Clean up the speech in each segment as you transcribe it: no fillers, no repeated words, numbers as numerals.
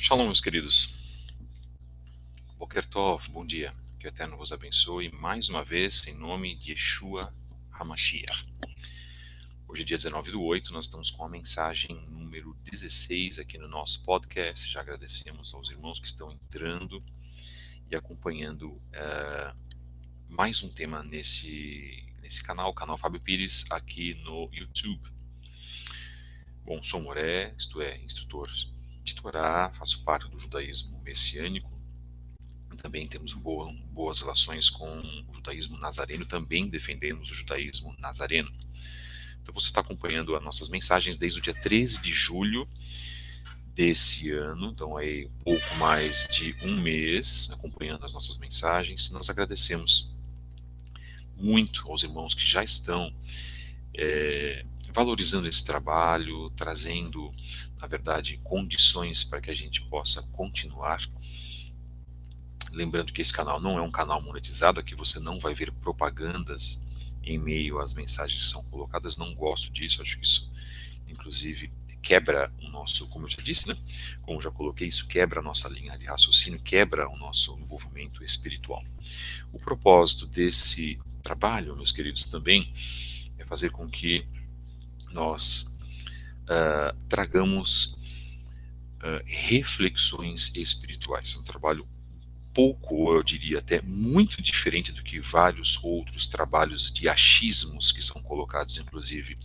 Shalom, meus queridos. Boker Tov, bom dia. Que o Eterno vos abençoe mais uma vez, em nome de Yeshua HaMashiach. Hoje, dia 19/8, nós estamos com a mensagem número 16 aqui no nosso podcast. Já agradecemos aos irmãos que estão entrando e acompanhando mais um tema nesse canal, o canal Fábio Pires, aqui no YouTube. Bom, sou Moré, isto é, instrutor de Torá, faço parte do judaísmo messiânico. Também temos boas relações com o judaísmo nazareno, também defendemos o judaísmo nazareno. Então você está acompanhando as nossas mensagens desde o dia 13 de julho desse ano, então aí pouco mais de um mês acompanhando as nossas mensagens. Nós agradecemos muito aos irmãos que já estão valorizando esse trabalho, trazendo, na verdade, condições para que a gente possa continuar. Lembrando que esse canal não é um canal monetizado, aqui você não vai ver propagandas em meio às mensagens que são colocadas. Não gosto disso, acho que isso, inclusive, quebra o nosso, como eu já disse, né? Como eu já coloquei, isso quebra a nossa linha de raciocínio, quebra o nosso envolvimento espiritual. O propósito desse trabalho, meus queridos, também é fazer com que nós tragamos reflexões espirituais. É um trabalho pouco, eu diria até muito diferente do que vários outros trabalhos de achismos que são colocados, inclusive,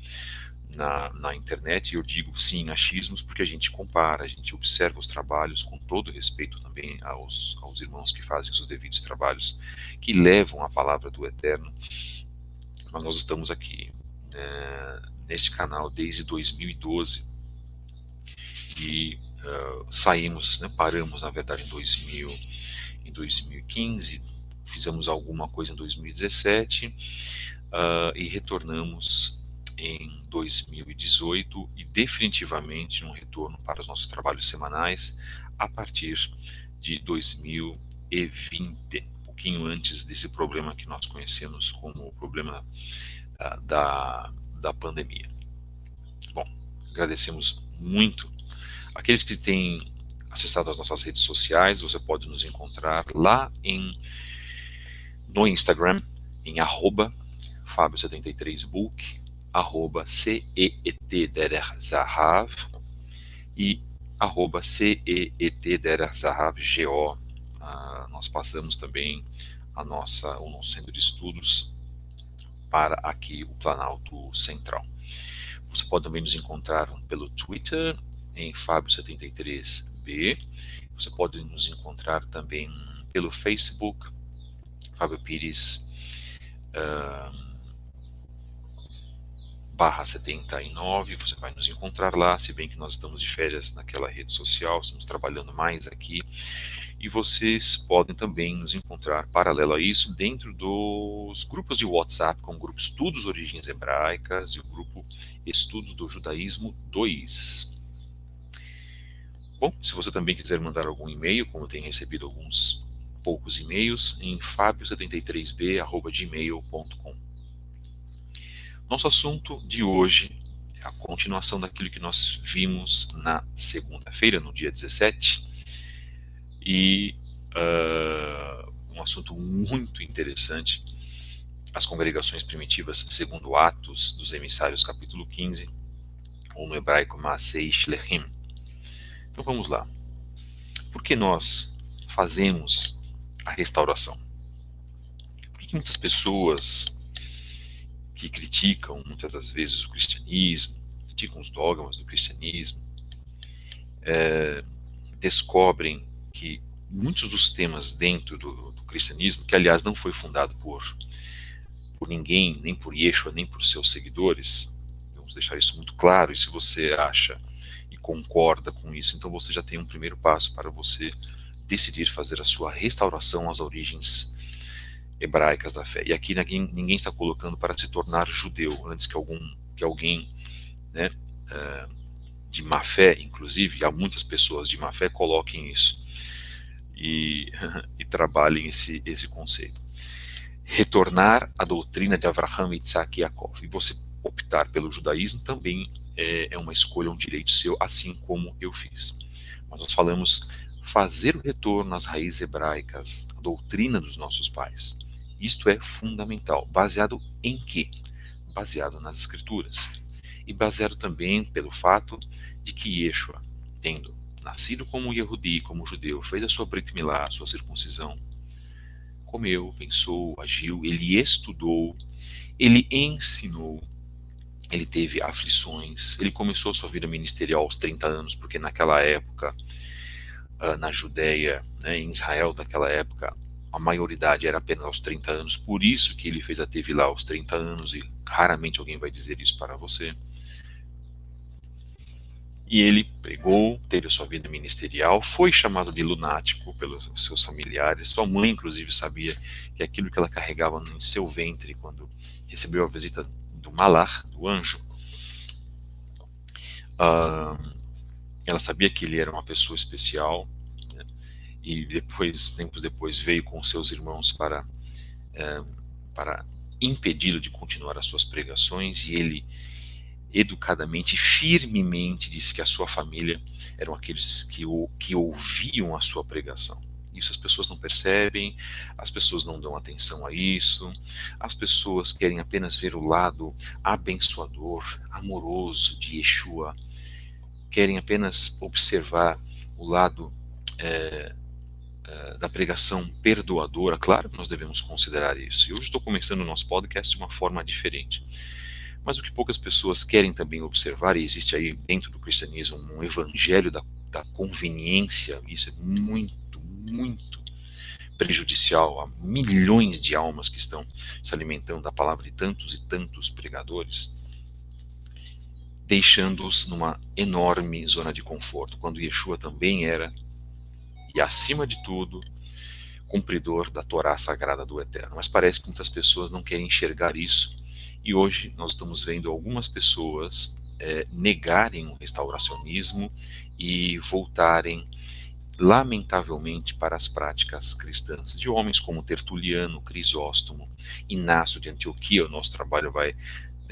na internet. E eu digo sim, achismos, porque a gente compara, a gente observa os trabalhos com todo respeito também aos irmãos que fazem seus devidos trabalhos, que levam a palavra do Eterno. Mas nós estamos aqui nesse canal desde 2012 e saímos, paramos na verdade em 2015, fizemos alguma coisa em 2017 e retornamos em 2018 e definitivamente um retorno para os nossos trabalhos semanais a partir de 2020, um pouquinho antes desse problema que nós conhecemos como o problema da pandemia. Bom, agradecemos muito aqueles que têm acessado as nossas redes sociais. Você pode nos encontrar lá no Instagram, em @Fabio73book, @CEETDerzahav e @CEETDerzahavGO. Nós passamos também o nosso centro de estudos para aqui o Planalto Central. Você pode também nos encontrar pelo Twitter, em Fábio73B. Você pode nos encontrar também pelo Facebook, Fábio Pires /79. Você vai nos encontrar lá, se bem que nós estamos de férias naquela rede social, estamos trabalhando mais aqui. E vocês podem também nos encontrar, paralelo a isso, dentro dos grupos de WhatsApp, como o grupo Estudos Origens Hebraicas e o grupo Estudos do Judaísmo 2. Bom, se você também quiser mandar algum e-mail, como eu tenho recebido alguns poucos e-mails, em fabio73b@gmail.com. Nosso assunto de hoje é a continuação daquilo que nós vimos na segunda-feira, no dia 17, e um assunto muito interessante, as congregações primitivas segundo Atos dos Emissários, capítulo 15, ou no hebraico Maasei Shlechim. Então vamos lá. Por que nós fazemos a restauração? Por que muitas pessoas que criticam muitas das vezes o cristianismo, criticam os dogmas do cristianismo, descobrem que muitos dos temas dentro do cristianismo, que aliás não foi fundado por ninguém, nem por Yeshua, nem por seus seguidores, vamos deixar isso muito claro, e se você acha e concorda com isso, então você já tem um primeiro passo para você decidir fazer a sua restauração às origens hebraicas da fé. E aqui ninguém está colocando para se tornar judeu antes que alguém de má fé, inclusive, há muitas pessoas de má fé, coloquem isso e trabalhem esse conceito. Retornar à doutrina de Avraham, Isaac e Yaakov. E você optar pelo judaísmo também é uma escolha, um direito seu, assim como eu fiz. Mas nós falamos fazer o retorno às raízes hebraicas, a doutrina dos nossos pais. Isto é fundamental. Baseado em quê? Baseado nas Escrituras. E baseado também pelo fato de que Yeshua, tendo nascido como Yehudi, como judeu, fez a sua Brit Milá, a sua circuncisão, comeu, pensou, agiu, ele estudou, ele ensinou, ele teve aflições, ele começou a sua vida ministerial aos 30 anos, porque naquela época, na Judéia, né, em Israel daquela época, a maioridade era apenas aos 30 anos, por isso que ele fez a Tevilá aos 30 anos, e raramente alguém vai dizer isso para você. E ele pregou, teve a sua vida ministerial, foi chamado de lunático pelos seus familiares. Sua mãe, inclusive, sabia que aquilo que ela carregava em seu ventre, quando recebeu a visita do Malar, do anjo, ela sabia que ele era uma pessoa especial, né? E depois, tempos depois, veio com seus irmãos para impedi-lo de continuar as suas pregações, e ele educadamente, firmemente disse que a sua família eram aqueles que ouviam a sua pregação. Isso as pessoas não percebem, as pessoas não dão atenção a isso, as pessoas querem apenas ver o lado abençoador, amoroso de Yeshua, querem apenas observar o lado da pregação perdoadora. Claro que nós devemos considerar isso. E hoje estou começando o nosso podcast de uma forma diferente. Mas o que poucas pessoas querem também observar, e existe aí dentro do cristianismo um evangelho da conveniência, isso é muito, muito prejudicial a milhões de almas que estão se alimentando da palavra de tantos e tantos pregadores, deixando-os numa enorme zona de conforto, quando Yeshua também era, e acima de tudo, cumpridor da Torá sagrada do Eterno. Mas parece que muitas pessoas não querem enxergar isso. E hoje nós estamos vendo algumas pessoas negarem o restauracionismo e voltarem, lamentavelmente, para as práticas cristãs, de homens como Tertuliano, Crisóstomo, Inácio de Antioquia. O nosso trabalho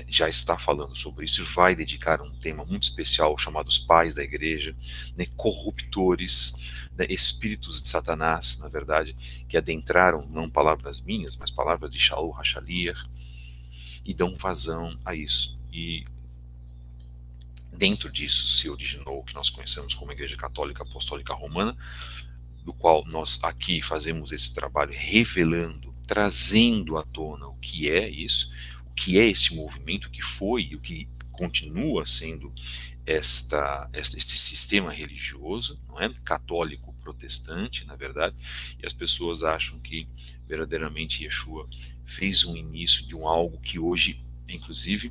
já está falando sobre isso, vai dedicar um tema muito especial chamado os pais da igreja, né, corruptores, né, espíritos de Satanás, na verdade, que adentraram, não palavras minhas, mas palavras de Shaul HaShaliach, e dão vazão a isso. E dentro disso se originou o que nós conhecemos como Igreja Católica Apostólica Romana, do qual nós aqui fazemos esse trabalho revelando, trazendo à tona o que é isso, o que é esse movimento, o que foi e o que continua sendo este sistema religioso, não é? Católico protestante, na verdade, e as pessoas acham que verdadeiramente Yeshua fez um início de algo que hoje, inclusive,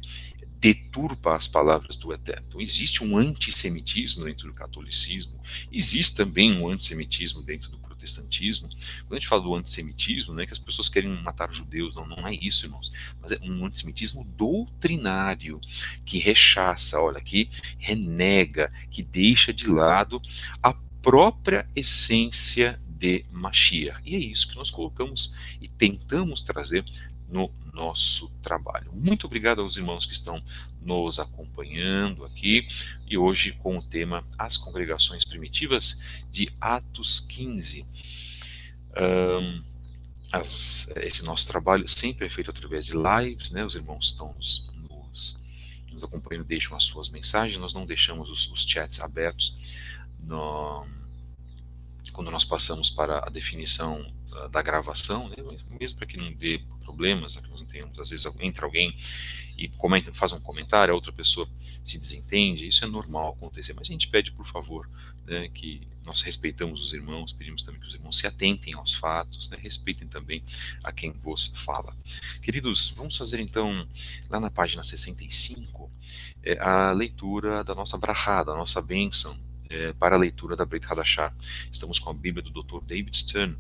deturpa as palavras do Eterno. Então, existe um antissemitismo dentro do catolicismo, existe também um antissemitismo dentro do protestantismo. Quando a gente fala do antissemitismo, não é que as pessoas querem matar judeus, não é isso, irmãos, mas é um antissemitismo doutrinário, que rechaça, olha, que renega, que deixa de lado a própria essência de Mashiach. E é isso que nós colocamos e tentamos trazer no nosso trabalho. Muito obrigado aos irmãos que estão nos acompanhando aqui, e hoje com o tema As Congregações Primitivas, de Atos 15. Esse nosso trabalho sempre é feito através de lives, né? Os irmãos estão nos acompanhando, deixam as suas mensagens, nós não deixamos os chats abertos quando nós passamos para a definição da gravação, né? Mesmo para que não dê problemas, que nós não tenhamos, às vezes entra alguém e faz um comentário, a outra pessoa se desentende, isso é normal acontecer, mas a gente pede, por favor, né, que nós respeitamos os irmãos, pedimos também que os irmãos se atentem aos fatos, né, respeitem também a quem vos fala. Queridos, vamos fazer então, lá na página 65, a leitura da nossa brachá, da nossa bênção, para a leitura da Brit Hadashah. Estamos com a Bíblia do Dr. David Stern,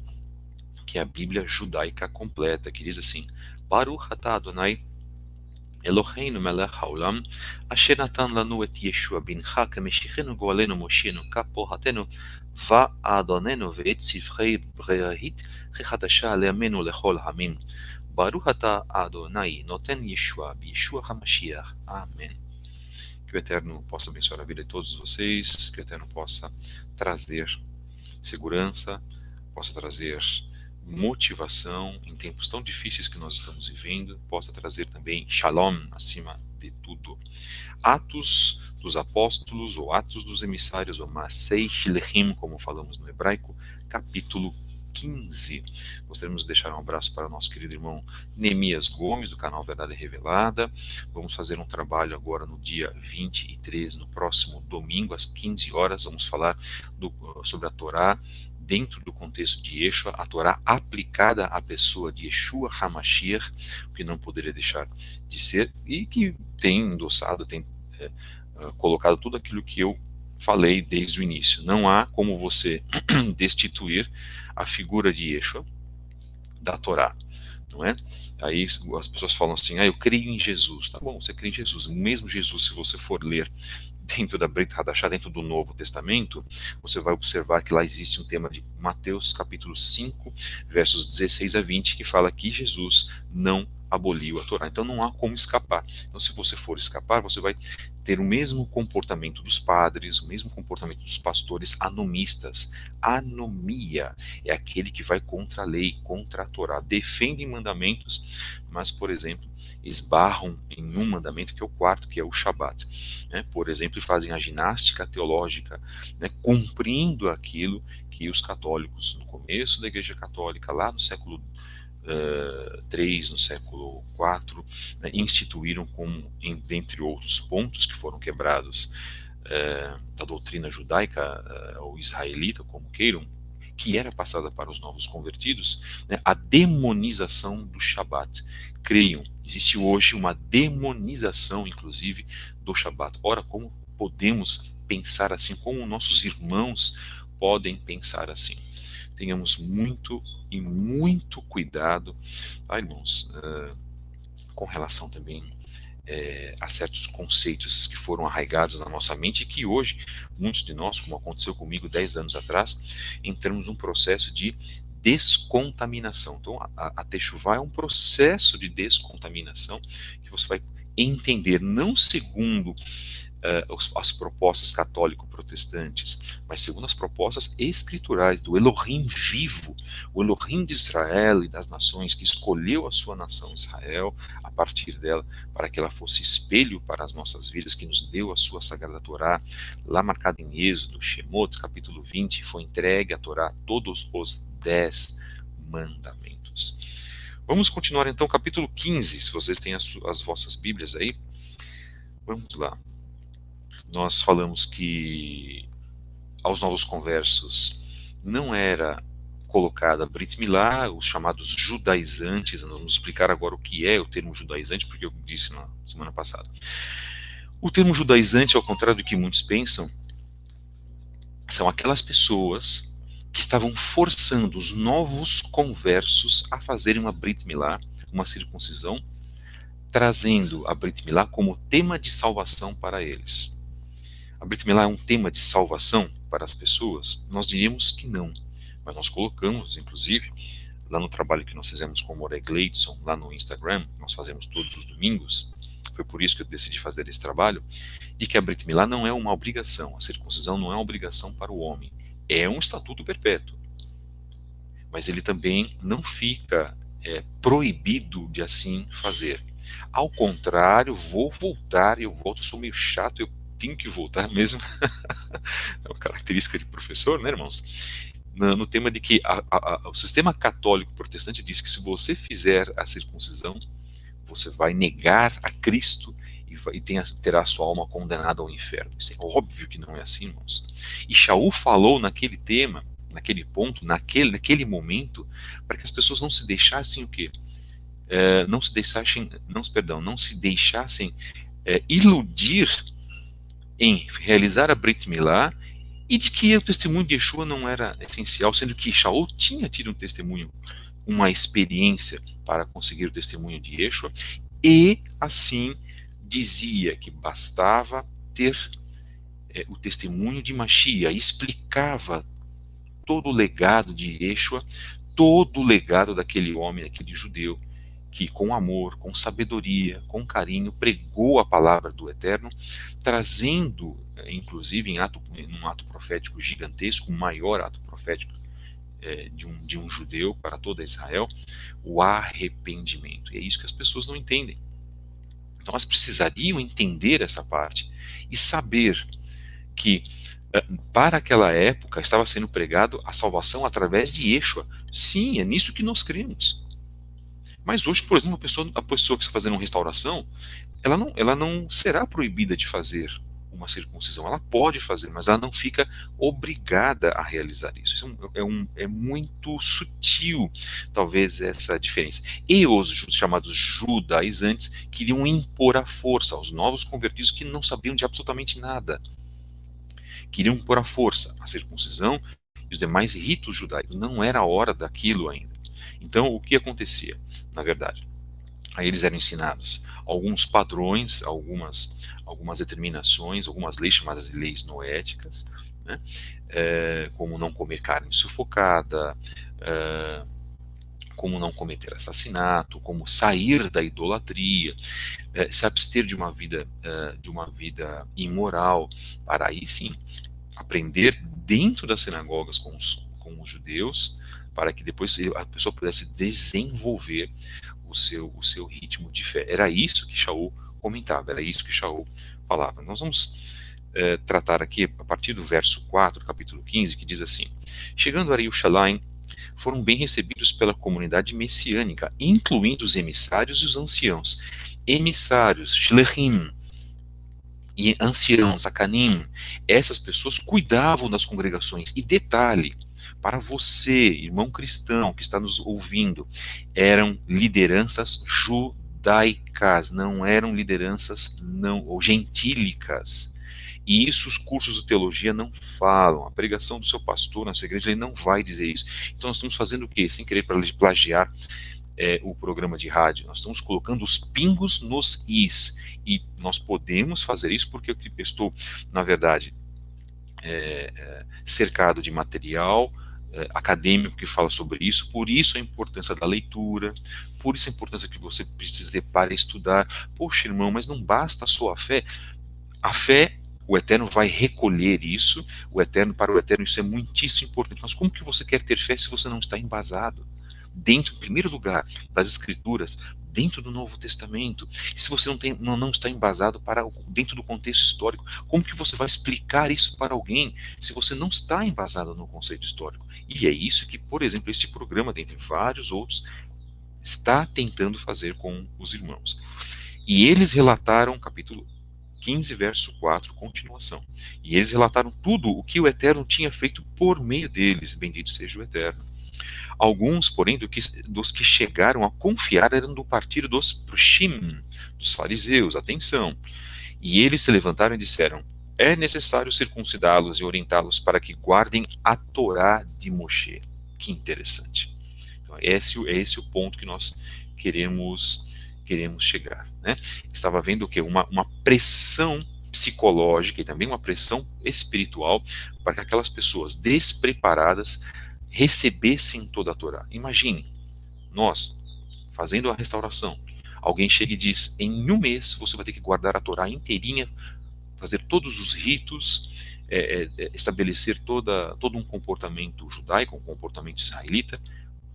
que é a Bíblia judaica completa, que diz assim: Baruch atah Adonai Eloheinu melech haolam, asher natan lanu et Yeshua bincha kemeshichenu goalenu moshenu kapohatenu va'adonenu ve'et sifrei brehit chechadasha le'amenu lechol hamim. Baruch atah Adonai noten Yeshua b'Yeshua HaMashiach. Amém. Que o Eterno possa abençoar a vida de todos vocês, que o Eterno possa trazer segurança, possa trazer motivação em tempos tão difíceis que nós estamos vivendo, possa trazer também shalom acima de tudo. Atos dos Apóstolos, ou Atos dos Emissários, ou Masei Shilechim, como falamos no hebraico, capítulo 15. Gostaríamos de deixar um abraço para o nosso querido irmão Neemias Gomes, do canal Verdade Revelada. Vamos fazer um trabalho agora no dia 23, no próximo domingo, às 15 horas. Vamos falar sobre a Torá dentro do contexto de Yeshua, a Torá aplicada à pessoa de Yeshua HaMashiach, o que não poderia deixar de ser, e que tem endossado, tem colocado tudo aquilo que eu falei desde o início. Não há como você destituir a figura de Yeshua da Torá, não é? Aí as pessoas falam assim, eu creio em Jesus. Tá bom, você crê em Jesus. O mesmo Jesus, se você for ler dentro da Brit Hadashah, dentro do Novo Testamento, você vai observar que lá existe um tema de Mateus capítulo 5, versos 16 a 20, que fala que Jesus não aboliu a Torá. Então não há como escapar. Então se você for escapar, você vai ter o mesmo comportamento dos padres, o mesmo comportamento dos pastores anomistas. Anomia é aquele que vai contra a lei, contra a Torá, defendem mandamentos, mas, por exemplo, esbarram em um mandamento que é o quarto, que é o Shabat. Por exemplo, fazem a ginástica teológica, cumprindo aquilo que os católicos, no começo da Igreja Católica, lá no século III, no século IV, instituíram como, dentre outros pontos que foram quebrados da doutrina judaica ou israelita, como queiram, que era passada para os novos convertidos, a demonização do Shabat. Creiam, existe hoje uma demonização, inclusive, do Shabat. Ora, como podemos pensar assim? Como nossos irmãos podem pensar assim? Tenhamos muito e muito cuidado, tá, irmãos, com relação também a certos conceitos que foram arraigados na nossa mente e que hoje, muitos de nós, como aconteceu comigo 10 anos atrás, entramos num processo de descontaminação. Então, a Techuvá é um processo de descontaminação que você vai entender, não segundo as propostas católico-protestantes, mas segundo as propostas escriturais do Elohim vivo, o Elohim de Israel e das nações, que escolheu a sua nação Israel a partir dela, para que ela fosse espelho para as nossas vidas, que nos deu a sua Sagrada Torá, lá marcada em Êxodo, Shemot, capítulo 20, foi entregue a Torá, todos os 10 mandamentos. Vamos continuar então, capítulo 15, se vocês têm as vossas Bíblias aí, vamos lá. Nós falamos que aos novos conversos não era colocada Brit Milá, os chamados judaizantes. Nós vamos explicar agora o que é o termo judaizante, porque eu disse na semana passada. O termo judaizante, ao contrário do que muitos pensam, são aquelas pessoas que estavam forçando os novos conversos a fazerem uma Brit Milá, uma circuncisão, trazendo a Brit Milá como tema de salvação para eles. A Brit Milá é um tema de salvação para as pessoas? Nós diríamos que não, mas nós colocamos, inclusive, lá no trabalho que nós fizemos com o Moré Gleidson, lá no Instagram, nós fazemos todos os domingos, foi por isso que eu decidi fazer esse trabalho, de que a Brit Milá não é uma obrigação, a circuncisão não é uma obrigação para o homem, é um estatuto perpétuo, mas ele também não fica proibido de assim fazer. Ao contrário, vou voltar, eu sou meio chato, eu tenho que voltar mesmo, é uma característica de professor, né, irmãos? No tema de que o sistema católico protestante diz que se você fizer a circuncisão, você vai negar a Cristo e terá sua alma condenada ao inferno. Isso é óbvio que não é assim, irmãos. E Shaul falou naquele tema, naquele ponto, naquele momento, para que as pessoas não se deixassem o quê? Não se deixassem iludir em realizar a Brit Milá e de que o testemunho de Yeshua não era essencial, sendo que Shaul tinha tido um testemunho, uma experiência para conseguir o testemunho de Yeshua, e assim dizia que bastava ter o testemunho de Mashiach, explicava todo o legado de Yeshua, todo o legado daquele homem, daquele judeu, que com amor, com sabedoria, com carinho, pregou a palavra do Eterno, trazendo, inclusive num ato profético gigantesco, o maior ato profético de um judeu para toda Israel, o arrependimento. E é isso que as pessoas não entendem. Então elas precisariam entender essa parte e saber que para aquela época estava sendo pregado a salvação através de Yeshua. Sim, é nisso que nós cremos. Mas hoje, por exemplo, a pessoa que está fazendo uma restauração, ela não será proibida de fazer uma circuncisão. Ela pode fazer, mas ela não fica obrigada a realizar isso. Isso é muito sutil, talvez, essa diferença. E os chamados judaizantes queriam impor a força aos novos convertidos que não sabiam de absolutamente nada. Queriam impor a força a circuncisão e os demais ritos judaicos. Não era a hora daquilo ainda. Então, o que acontecia, na verdade? Aí eles eram ensinados alguns padrões, algumas determinações, algumas leis chamadas de leis noéticas, né? Como não comer carne sufocada, como não cometer assassinato, como sair da idolatria, se abster de uma vida imoral, para aí sim aprender dentro das sinagogas com os judeus, para que depois a pessoa pudesse desenvolver o seu ritmo de fé. Era isso que Shaul comentava, era isso que Shaul falava. Nós vamos tratar aqui a partir do verso 4, capítulo 15, que diz assim: chegando a Yerushalayim, foram bem recebidos pela comunidade messiânica, incluindo os emissários e os anciãos. Emissários, Shlechim, e anciãos, Akanim, essas pessoas cuidavam das congregações. E detalhe, para você, irmão cristão que está nos ouvindo, eram lideranças judaicas, não eram lideranças ou gentílicas. E isso os cursos de teologia não falam. A pregação do seu pastor na sua igreja, ele não vai dizer isso. Então nós estamos fazendo o quê? Sem querer plagiar o programa de rádio. Nós estamos colocando os pingos nos is. E nós podemos fazer isso porque eu estou, na verdade, cercado de material acadêmico que fala sobre isso, por isso a importância da leitura, por isso a importância que você precisa ter para estudar. Poxa, irmão, mas não basta a sua fé. A fé, o Eterno vai recolher isso, para o Eterno isso é muitíssimo importante. Mas como que você quer ter fé se você não está embasado dentro, em primeiro lugar, das Escrituras, dentro do Novo Testamento? E se você não está embasado dentro do contexto histórico, como que você vai explicar isso para alguém se você não está embasado no conceito histórico? E é isso que, por exemplo, esse programa, dentre vários outros, está tentando fazer com os irmãos. E eles relataram, capítulo 15, verso 4, continuação. E eles relataram tudo o que o Eterno tinha feito por meio deles, bendito seja o Eterno. Alguns, porém, dos que chegaram a confiar eram do partido dos Prushim, dos fariseus, atenção. E eles se levantaram e disseram: é necessário circuncidá-los e orientá-los para que guardem a Torá de Moshe. Que interessante. Então, esse é o ponto que nós queremos chegar, né? Estava vendo o quê? Uma pressão psicológica e também uma pressão espiritual para que aquelas pessoas despreparadas recebessem toda a Torá. Imagine, nós, fazendo a restauração, alguém chega e diz: em um mês você vai ter que guardar a Torá inteirinha, fazer todos os ritos, estabelecer todo um comportamento judaico, um comportamento israelita.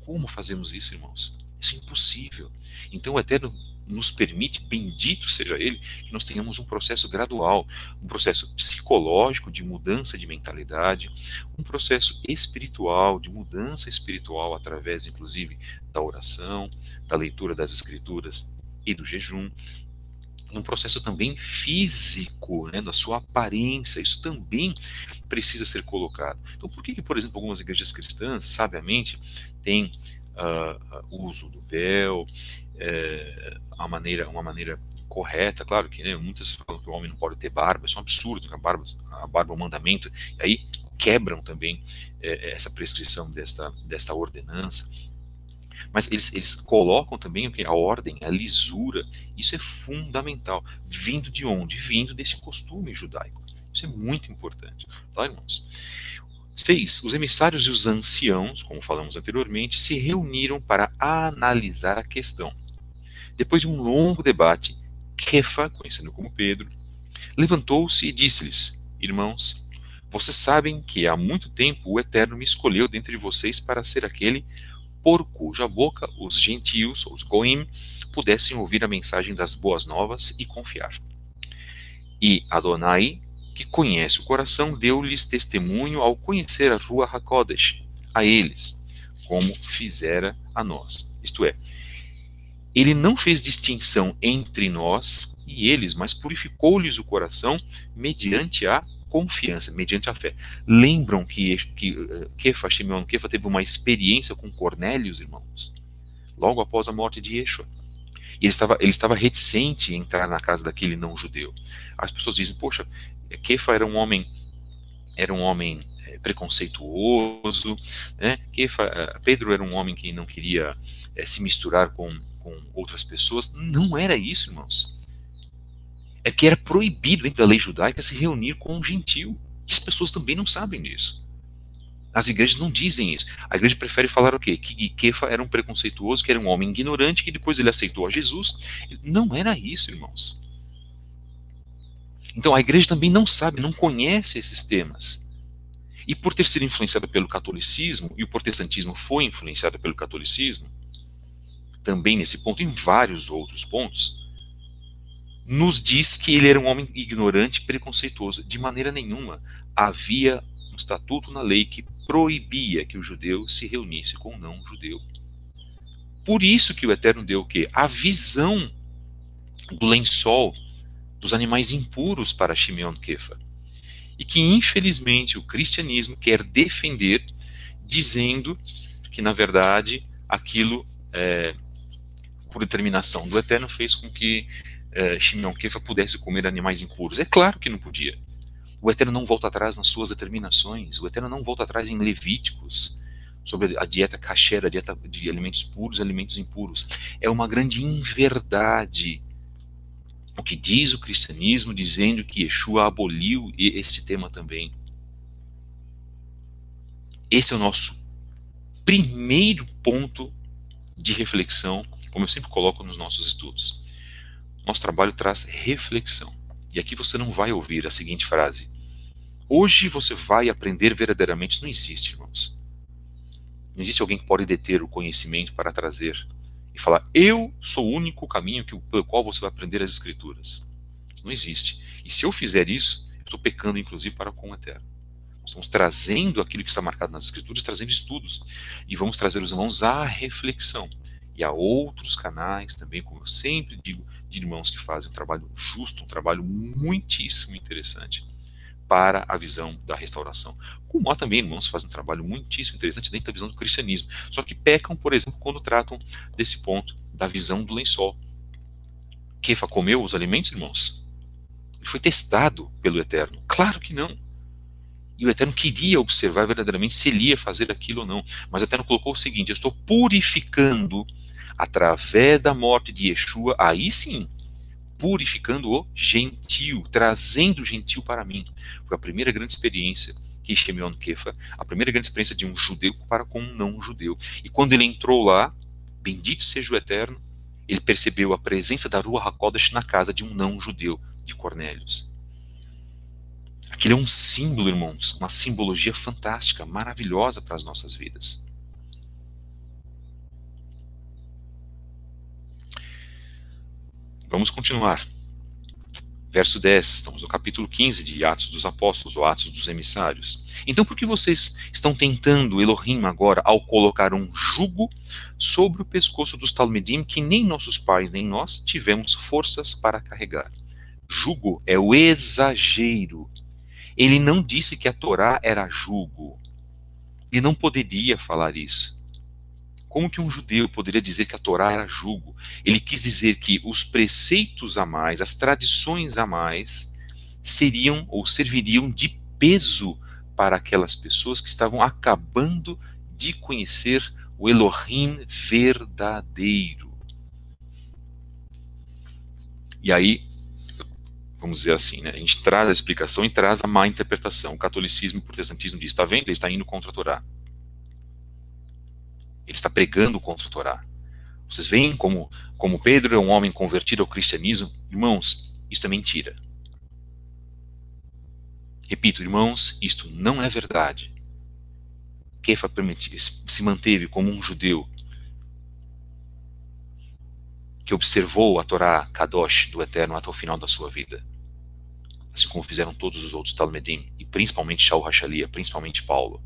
Como fazemos isso, irmãos? Isso é impossível. Então o Eterno nos permite, bendito seja Ele, que nós tenhamos um processo gradual, um processo psicológico de mudança de mentalidade, um processo espiritual, de mudança espiritual através, inclusive, da oração, da leitura das Escrituras e do jejum, um processo também físico, né, da sua aparência. Isso também precisa ser colocado. Então, por que, por exemplo, algumas igrejas cristãs, sabiamente, têm uso do véu, uma maneira correta? Claro que, né, muitas falam que o homem não pode ter barba, isso é um absurdo, que a barba é um mandamento, e aí quebram também essa prescrição desta ordenança. Mas eles colocam também a ordem, a lisura. Isso é fundamental. Vindo de onde? Vindo desse costume judaico. Isso é muito importante. Tá, irmãos? 6. Os emissários e os anciãos, como falamos anteriormente, se reuniram para analisar a questão. Depois de um longo debate, Kefa, conhecido como Pedro, levantou-se e disse-lhes: Irmãos, vocês sabem que há muito tempo o Eterno me escolheu dentre vocês para ser aquele por cuja boca os gentios, os goim, pudessem ouvir a mensagem das boas novas e confiar. E Adonai, que conhece o coração, deu-lhes testemunho ao conhecer a Rua HaKodesh, a eles, como fizera a nós. Isto é, ele não fez distinção entre nós e eles, mas purificou-lhes o coração mediante a confiança, mediante a fé. Lembram que Shimon Kefa teve uma experiência com Cornélios, irmãos? Logo após a morte de Yeshua. E ele estava reticente em entrar na casa daquele não-judeu. As pessoas dizem, poxa, Kefa era um homem preconceituoso, né? Pedro era um homem que não queria se misturar com outras pessoas. Não era isso, irmãos. É que era proibido dentro da lei judaica se reunir com um gentil. E as pessoas também não sabem disso. As igrejas não dizem isso. A igreja prefere falar o quê? Que Kefa era um preconceituoso, que era um homem ignorante, que depois ele aceitou a Jesus. Não era isso, irmãos. Então a igreja também não sabe, não conhece esses temas. E por ter sido influenciada pelo catolicismo, e o protestantismo foi influenciado pelo catolicismo, também nesse ponto, em vários outros pontos, nos diz que ele era um homem ignorante, preconceituoso. De maneira nenhuma havia um estatuto na lei que proibia que o judeu se reunisse com o não-judeu. Por isso que o Eterno deu o quê? A visão do lençol dos animais impuros para Shimon Kefa. E que, infelizmente, o cristianismo quer defender, dizendo que, na verdade, aquilo, por determinação do Eterno, fez com que Shimon Kefa pudesse comer animais impuros. É claro que não podia. O Eterno não volta atrás nas suas determinações. O Eterno não volta atrás em Levíticos, sobre a dieta kasher, a dieta de alimentos puros e alimentos impuros. É uma grande inverdade o que diz o cristianismo, dizendo que Yeshua aboliu esse tema também. Esse é o nosso primeiro ponto de reflexão, como eu sempre coloco nos nossos estudos. Nosso trabalho traz reflexão. E aqui você não vai ouvir a seguinte frase: hoje você vai aprender verdadeiramente. Não existe, irmãos. Não existe alguém que pode deter o conhecimento para trazer e falar, eu sou o único caminho pelo qual você vai aprender as Escrituras. Isso não existe. E se eu fizer isso, eu estou pecando, inclusive, para com o Eterno. Nós estamos trazendo aquilo que está marcado nas Escrituras, trazendo estudos. E vamos trazer os irmãos à reflexão. E a outros canais também, como eu sempre digo, de irmãos que fazem um trabalho justo, um trabalho muitíssimo interessante para a visão da restauração. Como há também irmãos que fazem um trabalho muitíssimo interessante dentro da visão do cristianismo, só que pecam, por exemplo, quando tratam desse ponto da visão do lençol. Kefa comeu os alimentos, irmãos? Ele foi testado pelo Eterno? Claro que não. E o Eterno queria observar verdadeiramente se ele ia fazer aquilo ou não. Mas o Eterno colocou o seguinte: eu estou purificando através da morte de Yeshua, aí sim, purificando o gentil, trazendo o gentil para mim. Foi a primeira grande experiência que Shimon Kefa, a primeira grande experiência de um judeu para com um não-judeu. E quando ele entrou lá, bendito seja o Eterno, ele percebeu a presença da Rua HaKodesh na casa de um não-judeu, de Cornélios. Aquilo é um símbolo, irmãos, uma simbologia fantástica, maravilhosa para as nossas vidas. Vamos continuar. Verso 10, estamos no capítulo 15 de Atos dos Apóstolos, ou Atos dos Emissários. Então, por que vocês estão tentando Elohim agora ao colocar um jugo sobre o pescoço dos Talmidim que nem nossos pais nem nós tivemos forças para carregar? Jugo é o exagero. Ele não disse que a Torá era jugo. Ele não poderia falar isso. Como que um judeu poderia dizer que a Torá era jugo? Ele quis dizer que os preceitos a mais, as tradições a mais, seriam ou serviriam de peso para aquelas pessoas que estavam acabando de conhecer o Elohim verdadeiro. E aí, vamos dizer assim, né, a gente traz a explicação e traz a má interpretação. O catolicismo e o protestantismo diz, está vendo? Ele está indo contra a Torá. Ele está pregando contra a Torá. Vocês veem como Pedro é um homem convertido ao cristianismo? Irmãos, isso é mentira. Repito, irmãos, isto não é verdade. Kefa se manteve como um judeu que observou a Torá Kadosh do Eterno até o final da sua vida, assim como fizeram todos os outros Talmidim, e principalmente Shaul Hashalia, principalmente Paulo.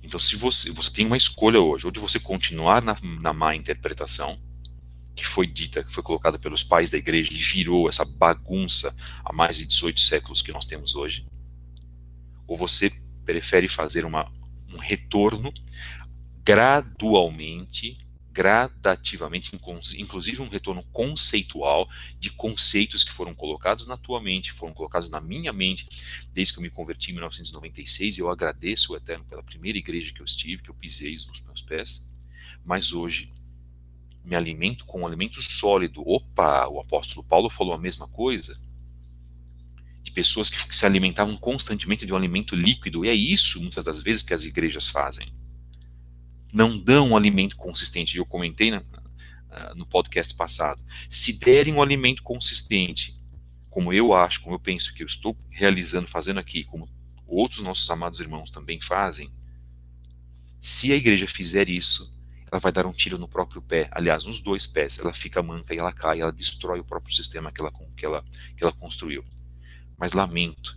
Então, se você tem uma escolha hoje, ou de você continuar na má interpretação, que foi dita, que foi colocada pelos pais da igreja e virou essa bagunça há mais de 18 séculos que nós temos hoje, ou você prefere fazer um retorno gradualmente, gradativamente, inclusive um retorno conceitual de conceitos que foram colocados na tua mente, foram colocados na minha mente, desde que eu me converti em 1996, e eu agradeço o Eterno pela primeira igreja que eu estive, que eu pisei nos meus pés, mas hoje me alimento com um alimento sólido. Opa, o apóstolo Paulo falou a mesma coisa, de pessoas que se alimentavam constantemente de um alimento líquido, e é isso, muitas das vezes, que as igrejas fazem. Não dão um alimento consistente. Eu comentei no podcast passado. Se derem um alimento consistente, como eu acho, como eu penso que eu estou realizando, fazendo aqui, como outros nossos amados irmãos também fazem, se a igreja fizer isso, ela vai dar um tiro no próprio pé. Aliás, nos dois pés. Ela fica manca e ela cai, ela destrói o próprio sistema que ela construiu. Mas lamento.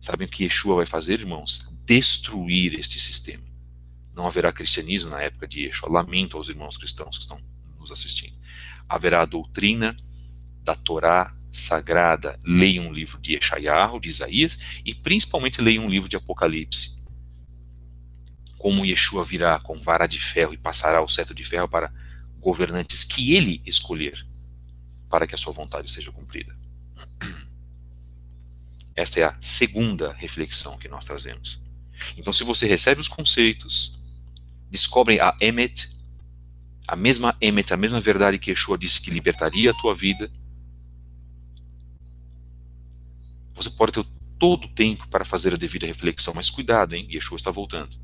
Sabem o que Yeshua vai fazer, irmãos? Destruir este sistema. Não haverá cristianismo na época de Yeshua. Lamento aos irmãos cristãos que estão nos assistindo. Haverá a doutrina da Torá sagrada. Leiam um livro de Yeshayahu, de Isaías, e principalmente leiam um livro de Apocalipse. Como Yeshua virá com vara de ferro e passará o cetro de ferro para governantes que ele escolher, para que a sua vontade seja cumprida. Esta é a segunda reflexão que nós trazemos. Então, se você recebe os conceitos, descobre a Emet, a mesma verdade que Yeshua disse que libertaria a tua vida, você pode ter todo o tempo para fazer a devida reflexão, mas cuidado, hein? Yeshua está voltando.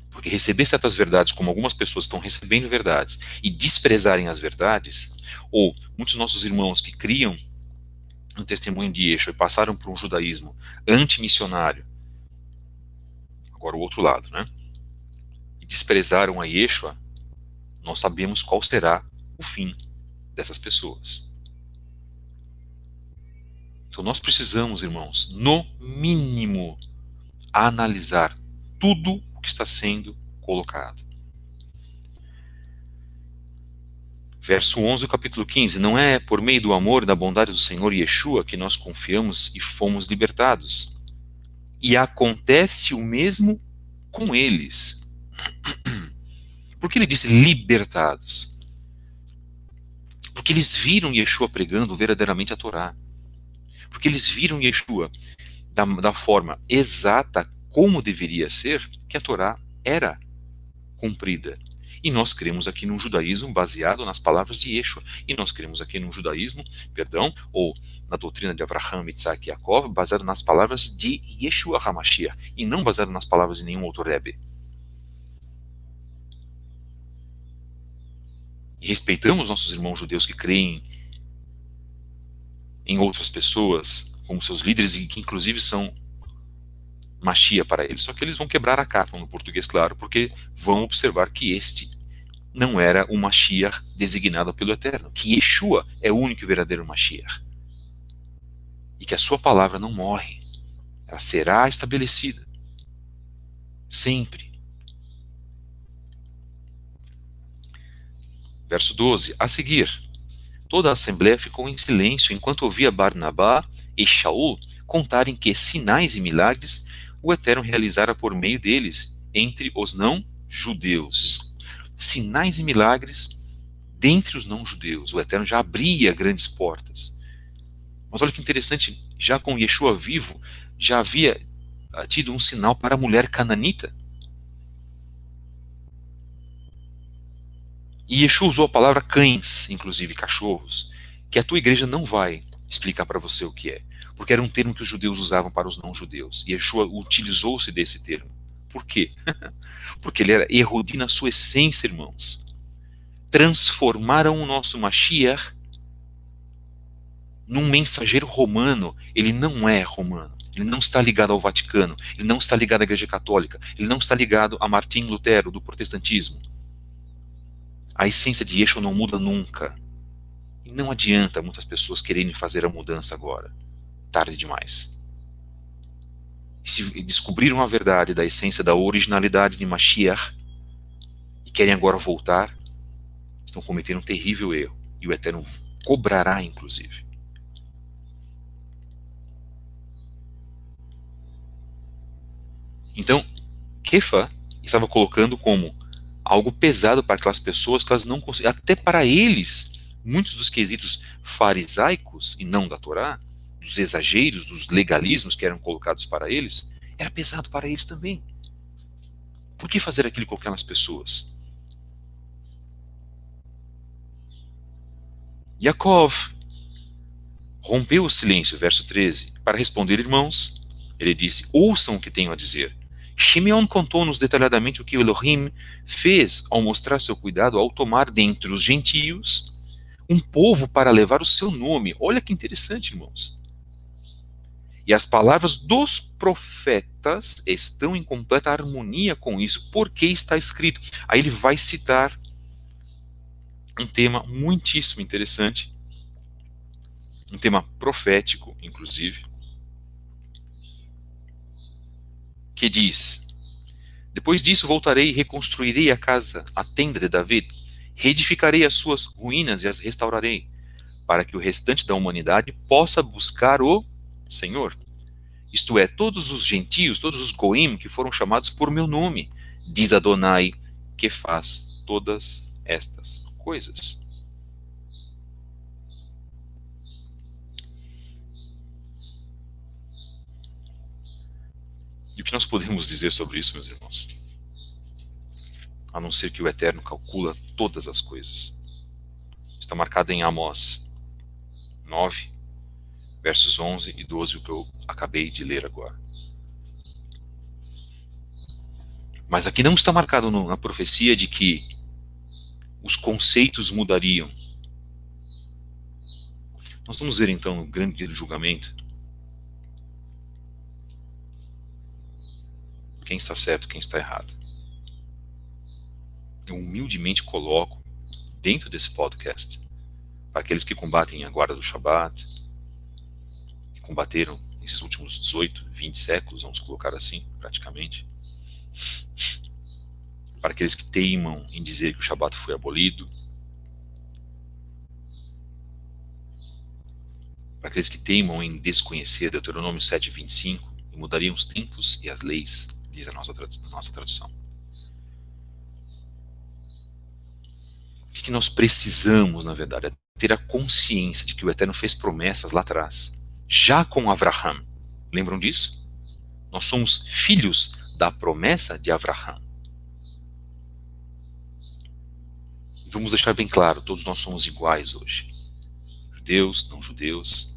Porque receber certas verdades, como algumas pessoas estão recebendo verdades, e desprezarem as verdades, ou muitos nossos irmãos que criam um testemunho de Yeshua e passaram por um judaísmo antimissionário, agora o outro lado, né? E desprezaram a Yeshua, nós sabemos qual será o fim dessas pessoas. Então nós precisamos, irmãos, no mínimo, analisar tudo o que está sendo colocado. Verso 11 do capítulo 15. Não é por meio do amor e da bondade do Senhor Yeshua que nós confiamos e fomos libertados. E acontece o mesmo com eles. Por que ele disse libertados? Porque eles viram Yeshua pregando verdadeiramente a Torá. Porque eles viram Yeshua da forma exata como deveria ser, que a Torá era cumprida. E nós cremos aqui num judaísmo baseado nas palavras de Yeshua. E nós cremos aqui num judaísmo, ou na doutrina de Abraham, Isaac e Jacob, baseado nas palavras de Yeshua HaMashiach, e não baseado nas palavras de nenhum outro Rebbe. E respeitamos nossos irmãos judeus que creem em outras pessoas, como seus líderes, e que inclusive são Mashiach para eles. Só que eles vão quebrar a cara, no português claro, porque vão observar que este não era o Mashiach designado pelo Eterno, que Yeshua é o único e verdadeiro Mashiach. E que a sua palavra não morre, ela será estabelecida. Sempre. Verso 12. A seguir, toda a assembleia ficou em silêncio enquanto ouvia Barnabá e Shaul contarem que sinais e milagres o Eterno realizara por meio deles entre os não-judeus. Sinais e milagres dentre os não-judeus. O Eterno já abria grandes portas. Mas olha que interessante, já com Yeshua vivo, já havia tido um sinal para a mulher cananita. E Yeshua usou a palavra cães, inclusive cachorros, que a tua igreja não vai explicar para você o que é, porque era um termo que os judeus usavam para os não-judeus. E Yeshua utilizou-se desse termo Por quê? Porque ele era Yehudi na sua essência, irmãos. Transformaram o nosso Mashiach num mensageiro romano. Ele não é romano. Ele não está ligado ao Vaticano. Ele não está ligado à Igreja Católica. Ele não está ligado a Martim Lutero, do protestantismo. A essência de Yeshua não muda nunca. E não adianta muitas pessoas quererem fazer a mudança agora. Tarde demais. E se descobriram a verdade da essência da originalidade de Mashiach e querem agora voltar, estão cometendo um terrível erro. E o Eterno cobrará, inclusive. Então, Kefa estava colocando como algo pesado para aquelas pessoas que elas não conseguiam, até para eles, muitos dos quesitos farisaicos e não da Torá, dos exageros, dos legalismos que eram colocados para eles, era pesado para eles também. Por que fazer aquilo com aquelas pessoas? Yaakov rompeu o silêncio, verso 13, para responder, irmãos. Ele disse, ouçam o que tenho a dizer. Shimeon contou-nos detalhadamente o que Elohim fez ao mostrar seu cuidado ao tomar dentre os gentios um povo para levar o seu nome. Olha que interessante, irmãos. E as palavras dos profetas estão em completa harmonia com isso, porque está escrito. Aí ele vai citar um tema muitíssimo interessante, um tema profético, inclusive, que diz: depois disso voltarei e reconstruirei a casa, a tenda de David, reedificarei as suas ruínas e as restaurarei, para que o restante da humanidade possa buscar o Senhor. Isto é, todos os gentios, todos os goim que foram chamados por meu nome, diz Adonai, que faz todas estas coisas. E o que nós podemos dizer sobre isso, meus irmãos? A não ser que o Eterno calcula todas as coisas. Está marcado em Amós 9, versos 11 e 12, o que eu acabei de ler agora. Mas aqui não está marcado na profecia de que os conceitos mudariam. Nós vamos ver então no grande dia do julgamento quem está certo, quem está errado. Eu humildemente coloco dentro desse podcast para aqueles que combatem a guarda do Shabat, que combateram nesses últimos 18, 20 séculos, vamos colocar assim, praticamente, para aqueles que teimam em dizer que o Shabat foi abolido, para aqueles que teimam em desconhecer Deuteronômio 7:25 e mudariam os tempos e as leis, diz a nossa tradução. O que nós precisamos, na verdade, é ter a consciência de que o Eterno fez promessas lá atrás, já com Avraham. Lembram disso? Nós somos filhos da promessa de Avraham. Vamos deixar bem claro, todos nós somos iguais hoje. Judeus, não judeus.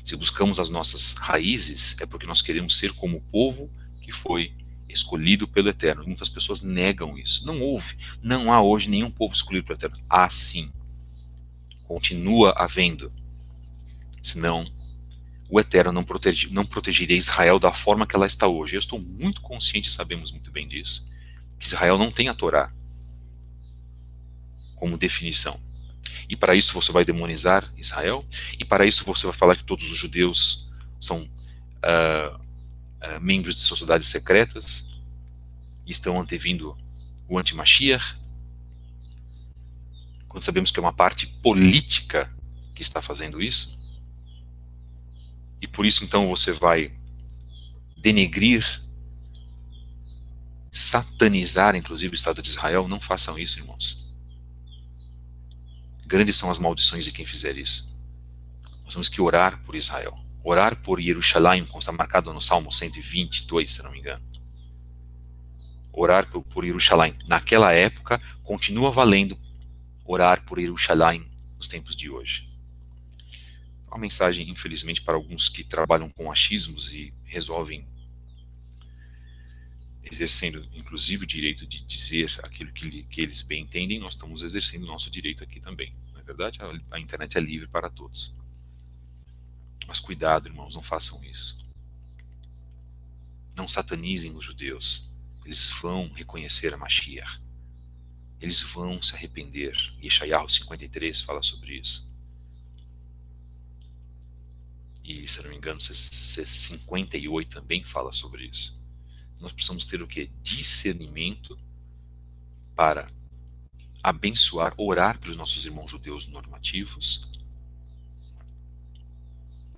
Se buscamos as nossas raízes, é porque nós queremos ser como o povo que foi escolhido pelo Eterno. E muitas pessoas negam isso. Não há hoje nenhum povo escolhido pelo Eterno. Há sim. Continua havendo. Senão, o Eterno não protegeria Israel da forma que ela está hoje. Eu estou muito consciente, sabemos muito bem disso, que Israel não tem a Torá como definição. E para isso você vai demonizar Israel, e para isso você vai falar que todos os judeus são membros de sociedades secretas, e estão antevindo o anti-Mashiach, quando sabemos que é uma parte política que está fazendo isso. E por isso então você vai denegrir, satanizar inclusive o Estado de Israel. Não façam isso, irmãos. Grandes são as maldições de quem fizer isso. Nós temos que orar por Israel. Orar por Jerusalém, como está marcado no Salmo 122, se não me engano. Orar por Jerusalém. Naquela época, continua valendo orar por Jerusalém nos tempos de hoje. Uma mensagem, infelizmente, para alguns que trabalham com achismos e resolvem exercendo, inclusive, o direito de dizer aquilo que eles bem entendem, nós estamos exercendo o nosso direito aqui também. Não é verdade? A internet é livre para todos. Mas cuidado, irmãos, não façam isso. Não satanizem os judeus. Eles vão reconhecer a Mashiach. Eles vão se arrepender. Yeshayahu 53 fala sobre isso. E, se eu não me engano, 58 também fala sobre isso. Nós precisamos ter o quê? Discernimento para abençoar, orar pelos nossos irmãos judeus normativos.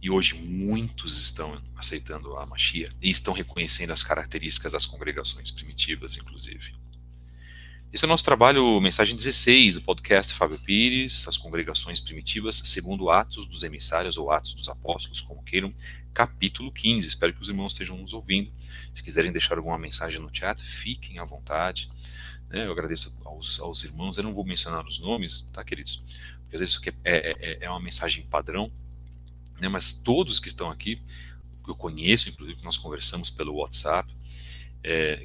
E hoje muitos estão aceitando a Mashiach e estão reconhecendo as características das congregações primitivas, inclusive. Esse é o nosso trabalho, mensagem 16 do podcast Fábio Pires, as congregações primitivas, segundo Atos dos Emissários ou Atos dos Apóstolos, como queiram, capítulo 15. Espero que os irmãos estejam nos ouvindo. Se quiserem deixar alguma mensagem no chat, fiquem à vontade. Eu agradeço aos irmãos. Eu não vou mencionar os nomes, tá, queridos? Porque às vezes isso aqui é uma mensagem padrão, né? Mas todos que estão aqui, que eu conheço, inclusive que nós conversamos pelo WhatsApp,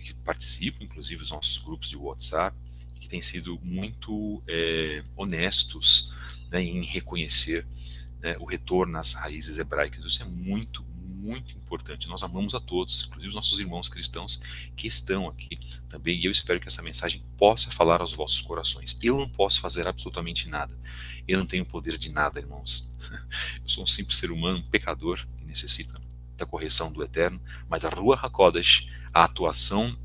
que participam, inclusive, dos nossos grupos de WhatsApp, que têm sido muito honestos, né, em reconhecer, né, o retorno às raízes hebraicas. Isso é muito, muito importante. Nós amamos a todos, inclusive os nossos irmãos cristãos que estão aqui também, e eu espero que essa mensagem possa falar aos vossos corações. Eu não posso fazer absolutamente nada. Eu não tenho poder de nada, irmãos. Eu sou um simples ser humano, um pecador, que necessita da correção do Eterno, mas a Ruach HaKodesh, a atuação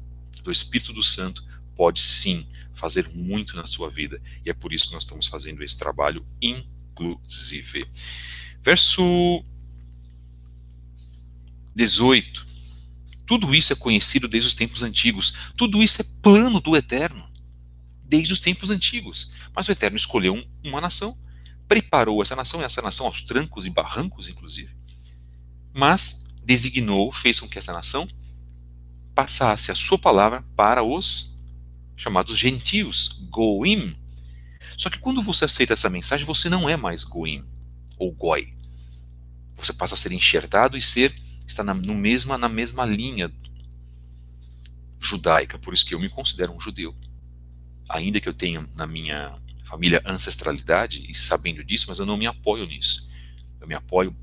do Espírito do Santo, pode sim fazer muito na sua vida, e é por isso que nós estamos fazendo esse trabalho, inclusive. Verso 18. Tudo isso é conhecido desde os tempos antigos, tudo isso é plano do Eterno, desde os tempos antigos. Mas o Eterno escolheu uma nação, preparou essa nação aos trancos e barrancos, inclusive, mas designou, fez com que essa nação passasse a sua palavra para os chamados gentios, Goim. Só que quando você aceita essa mensagem, você não é mais Goim, ou Goi. Você passa a ser enxertado e está na mesma linha judaica, por isso que eu me considero um judeu. Ainda que eu tenha na minha família ancestralidade, e sabendo disso, mas eu não me apoio nisso. Eu me apoio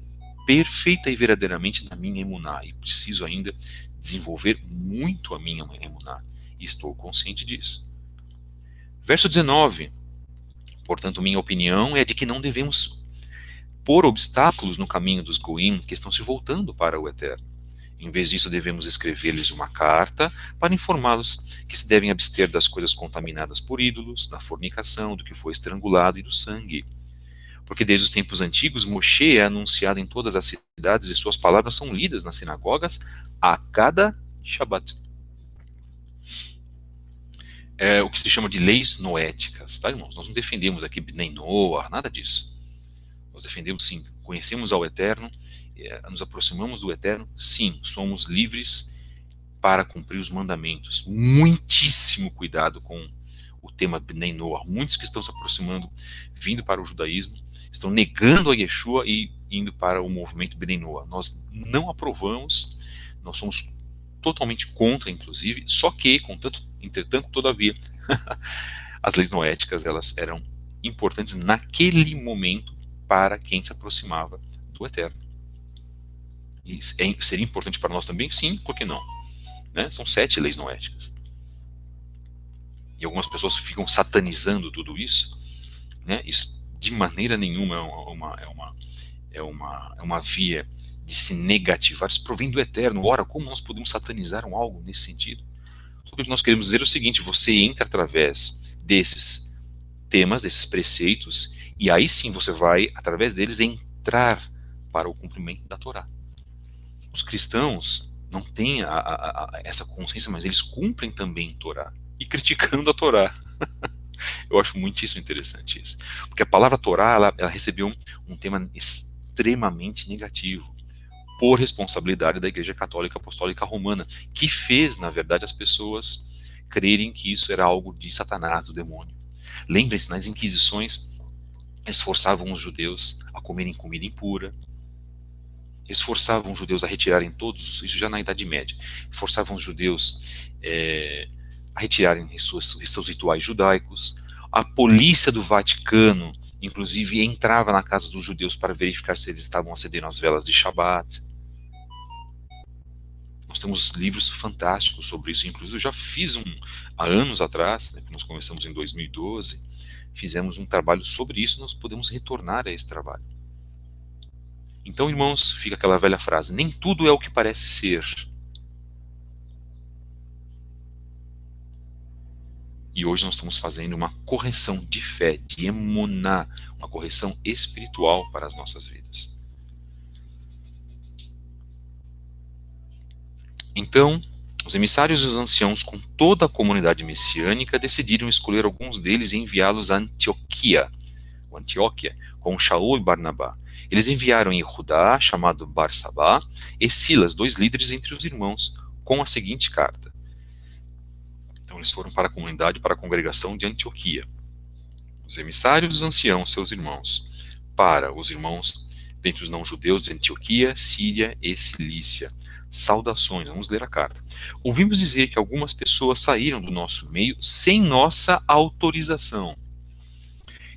perfeita e verdadeiramente na minha emuná, e preciso ainda desenvolver muito a minha emuná, e estou consciente disso. Verso 19. Portanto, minha opinião é de que não devemos pôr obstáculos no caminho dos goim que estão se voltando para o Eterno. Em vez disso, devemos escrever-lhes uma carta para informá-los que se devem abster das coisas contaminadas por ídolos, da fornicação, do que foi estrangulado e do sangue. Porque desde os tempos antigos, Moshe é anunciado em todas as cidades e suas palavras são lidas nas sinagogas a cada Shabat. É o que se chama de leis noéticas, tá, irmãos? Nós não defendemos aqui Bnei Noah, nada disso. Nós defendemos, sim, conhecemos ao Eterno, nos aproximamos do Eterno, sim, somos livres para cumprir os mandamentos. Muitíssimo cuidado com o tema Bnei Noah. Muitos que estão se aproximando, vindo para o judaísmo, estão negando a Yeshua e indo para o movimento Bnei Noah. Nós não aprovamos, nós somos totalmente contra, inclusive, só que, entretanto, todavia, as leis noéticas, elas eram importantes naquele momento para quem se aproximava do Eterno. E seria importante para nós também? Sim, por que não? Né? São 7 leis noéticas. E algumas pessoas ficam satanizando tudo isso, né? Isso de maneira nenhuma é uma via de se negativar. Isso provém do Eterno. Ora, como nós podemos satanizar algo nesse sentido? Só que o que nós queremos dizer é o seguinte: você entra através desses temas, desses preceitos, e aí sim você vai, através deles, entrar para o cumprimento da Torá. Os cristãos não têm essa consciência, mas eles cumprem também a Torá, e criticando a Torá. Eu acho muitíssimo interessante isso. Porque a palavra Torá, ela recebeu um tema extremamente negativo, por responsabilidade da Igreja Católica Apostólica Romana, que fez, na verdade, as pessoas crerem que isso era algo de Satanás, do demônio. Lembrem-se, nas Inquisições, eles forçavam os judeus a comerem comida impura, Eles forçavam os judeus a retirarem todos, isso já na Idade Média, forçavam os judeus a retirarem seus rituais judaicos. A polícia do Vaticano, inclusive, entrava na casa dos judeus para verificar se eles estavam acendendo as velas de Shabat. Nós temos livros fantásticos sobre isso. Inclusive, eu já fiz há anos atrás, né, que nós começamos em 2012, fizemos um trabalho sobre isso, nós podemos retornar a esse trabalho. Então, irmãos, fica aquela velha frase, nem tudo é o que parece ser. E hoje nós estamos fazendo uma correção de fé, de emuná, uma correção espiritual para as nossas vidas. Então, os emissários e os anciãos, com toda a comunidade messiânica, decidiram escolher alguns deles e enviá-los a Antioquia, com Shaul e Barnabá. Eles enviaram em Judá, chamado Barsabá, e Silas, 2 líderes entre os irmãos, com a seguinte carta. Então eles foram para a comunidade, para a congregação de Antioquia. Os emissários dos anciãos, seus irmãos, para os irmãos dentre os não-judeus de Antioquia, Síria e Cilícia. Saudações, vamos ler a carta. Ouvimos dizer que algumas pessoas saíram do nosso meio sem nossa autorização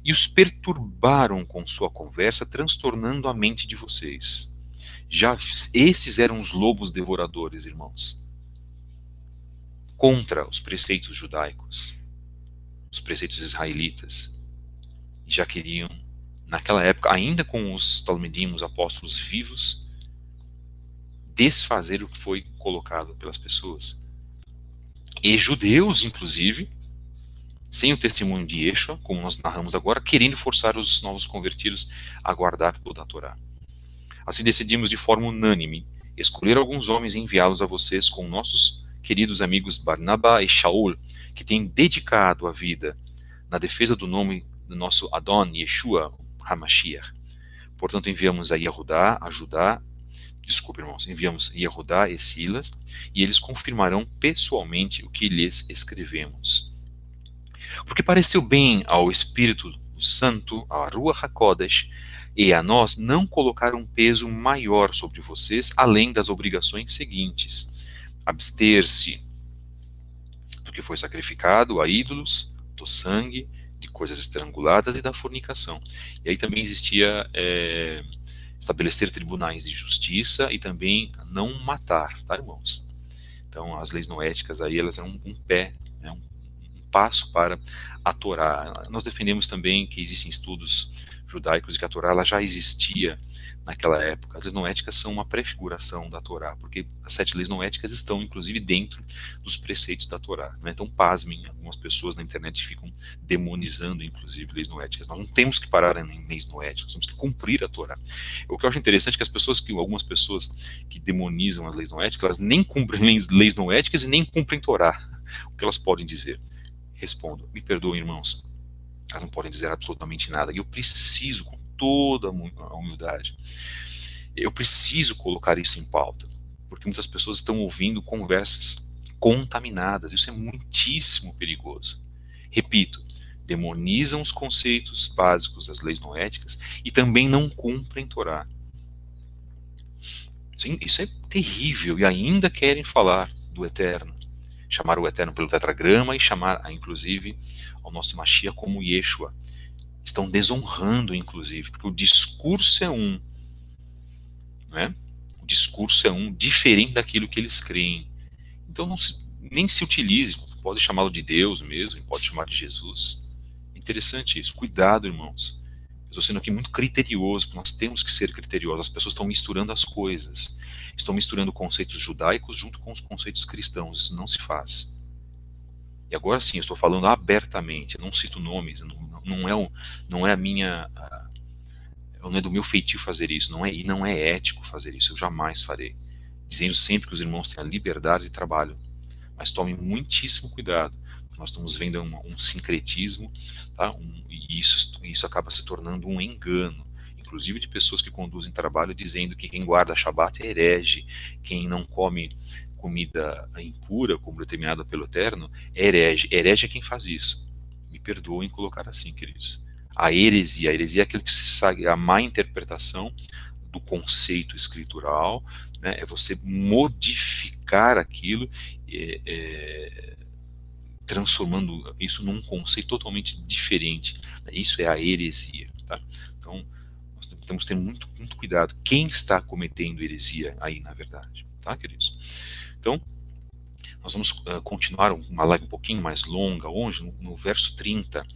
e os perturbaram com sua conversa, transtornando a mente de vocês. Já esses eram os lobos devoradores, irmãos, contra os preceitos judaicos, os preceitos israelitas. Já queriam, naquela época, ainda com os talmidim, os apóstolos vivos, desfazer o que foi colocado pelas pessoas. E judeus, inclusive, sem o testemunho de Yeshua, como nós narramos agora, querendo forçar os novos convertidos a guardar toda a Torá. Assim decidimos de forma unânime escolher alguns homens e enviá-los a vocês com nossos queridos amigos Barnabá e Shaul, que têm dedicado a vida na defesa do nome do nosso Adon Yeshua HaMashiach. Portanto, enviamos enviamos Yehudá e Silas, e eles confirmarão pessoalmente o que lhes escrevemos. Porque pareceu bem ao Espírito Santo, a Ruach HaKodesh, e a nós não colocar um peso maior sobre vocês, além das obrigações seguintes: abster-se do que foi sacrificado a ídolos, do sangue, de coisas estranguladas e da fornicação. E aí também existia estabelecer tribunais de justiça e também não matar, tá, irmãos? Então, as leis noéticas aí, elas são um pé, né, um passo para a Torá. Nós defendemos também que existem estudos judaicos e que a Torá ela já existia naquela época. As leis noéticas são uma prefiguração da Torá, porque as 7 leis noéticas estão, inclusive, dentro dos preceitos da Torá. Né? Então, pasmem, algumas pessoas na internet ficam demonizando, inclusive, leis noéticas. Nós não temos que parar em leis noéticas, nós temos que cumprir a Torá. O que eu acho interessante é que algumas pessoas que demonizam as leis noéticas, elas nem cumprem leis noéticas e nem cumprem Torá. O que elas podem dizer? Respondo, me perdoem, irmãos, elas não podem dizer absolutamente nada, e eu preciso, com toda a humildade, eu preciso colocar isso em pauta, porque muitas pessoas estão ouvindo conversas contaminadas, isso é muitíssimo perigoso. Repito, demonizam os conceitos básicos das leis noéticas e também não cumprem Torá. Isso é terrível, e ainda querem falar do Eterno, chamar o Eterno pelo tetragrama e chamar, inclusive, ao nosso Mashiach como Yeshua. Estão desonrando, inclusive, porque o discurso é um, né? O discurso é um, diferente daquilo que eles creem. Então nem se utilize, pode chamá-lo de Deus mesmo, pode chamar de Jesus. Interessante isso, cuidado, irmãos. Eu estou sendo aqui muito criterioso, porque nós temos que ser criteriosos. As pessoas estão misturando as coisas, estão misturando conceitos judaicos junto com os conceitos cristãos, isso não se faz. E agora sim, eu estou falando abertamente, eu não cito nomes, não é a minha, não é do meu feitio fazer isso, e não é ético fazer isso, eu jamais farei. Dizendo sempre que os irmãos têm a liberdade de trabalho, mas tomem muitíssimo cuidado, porque nós estamos vendo um sincretismo, tá? E isso acaba se tornando um engano, inclusive de pessoas que conduzem trabalho dizendo que quem guarda Shabat é herege, quem não come comida impura, como determinada pelo Eterno, é herege. Herege é quem faz isso. Me perdoem colocar assim, queridos. A heresia é aquilo que se sabe, a má interpretação do conceito escritural, né? É você modificar aquilo, transformando isso num conceito totalmente diferente. Isso é a heresia. Tá? Então, nós temos que ter muito, muito cuidado. Quem está cometendo heresia aí, na verdade? Tá, queridos? Então, nós vamos continuar uma live um pouquinho mais longa hoje, no verso 30,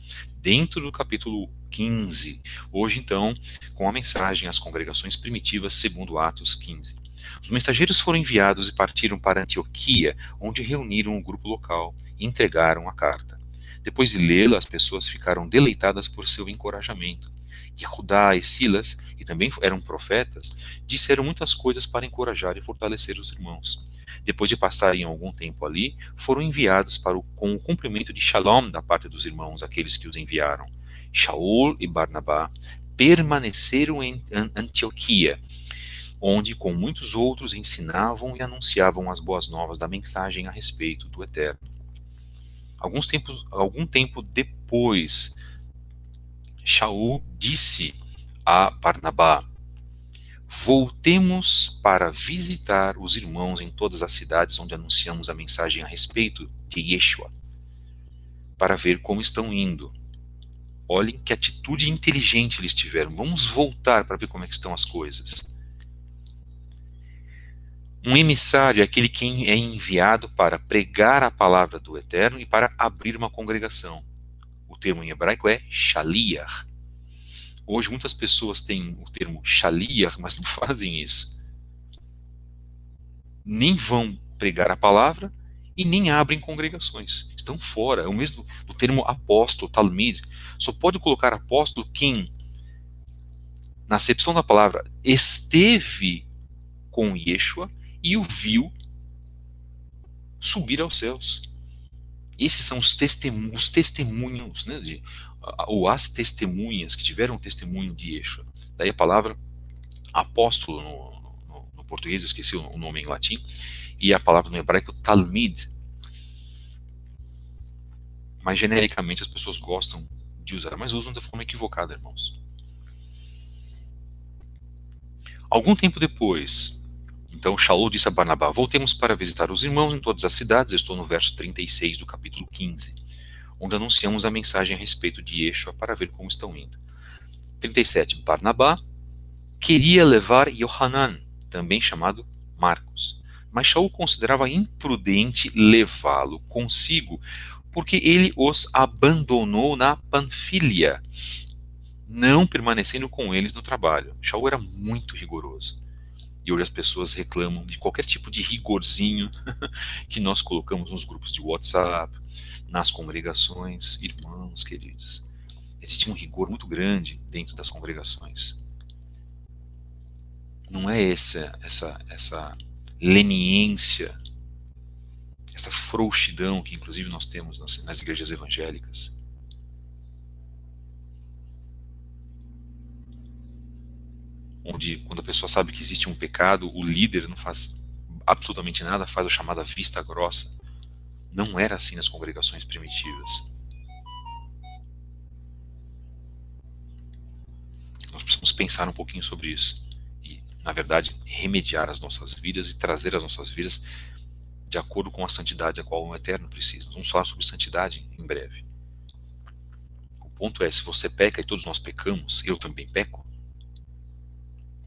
dentro do capítulo 15. Hoje, então, com a mensagem às congregações primitivas, segundo Atos 15. Os mensageiros foram enviados e partiram para Antioquia, onde reuniram o grupo local e entregaram a carta. Depois de lê-la, as pessoas ficaram deleitadas por seu encorajamento. E Judá e Silas, que também eram profetas, disseram muitas coisas para encorajar e fortalecer os irmãos. Depois de passarem algum tempo ali, foram enviados com o cumprimento de Shalom da parte dos irmãos, aqueles que os enviaram. Shaul e Barnabá permaneceram em Antioquia, onde com muitos outros ensinavam e anunciavam as boas novas da mensagem a respeito do Eterno. Algum tempo depois, Shaul disse a Barnabá: voltemos para visitar os irmãos em todas as cidades onde anunciamos a mensagem a respeito de Yeshua, para ver como estão indo. Olhem que atitude inteligente eles tiveram. Vamos voltar para ver como é que estão as coisas. Um emissário é aquele que é enviado para pregar a palavra do Eterno e para abrir uma congregação. O termo em hebraico é shaliach. Hoje muitas pessoas têm o termo shaliach, mas não fazem isso. Nem vão pregar a palavra e nem abrem congregações. Estão fora. É o mesmo do termo apóstolo, talmid. Só pode colocar apóstolo quem, na acepção da palavra, esteve com Yeshua e o viu subir aos céus. Esses são os testemunhos, né, ou as testemunhas que tiveram testemunho de Yeshua. Daí a palavra apóstolo no português, esqueci o nome em latim, e a palavra no hebraico talmid. Mas genericamente as pessoas gostam de usar, mas usam da forma equivocada, irmãos. Algum tempo depois, então Shaul disse a Barnabá: voltemos para visitar os irmãos em todas as cidades. Eu estou no verso 36 do capítulo 15, onde anunciamos a mensagem a respeito de Yeshua para ver como estão indo. 37. Barnabá queria levar Yohanan, também chamado Marcos, mas Shaul considerava imprudente levá-lo consigo, porque ele os abandonou na Panfilha, não permanecendo com eles no trabalho. Shaul era muito rigoroso. E hoje as pessoas reclamam de qualquer tipo de rigorzinho que nós colocamos nos grupos de WhatsApp, nas congregações. Irmãos queridos, existe um rigor muito grande dentro das congregações. Não é essa leniência, essa frouxidão que inclusive nós temos nas igrejas evangélicas. Onde, quando a pessoa sabe que existe um pecado, o líder não faz absolutamente nada, faz a chamada vista grossa. Não era assim nas congregações primitivas. Nós precisamos pensar um pouquinho sobre isso. E, na verdade, remediar as nossas vidas e trazer as nossas vidas de acordo com a santidade a qual o Eterno precisa. Vamos falar sobre santidade em breve. O ponto é, se você peca e todos nós pecamos, eu também peco,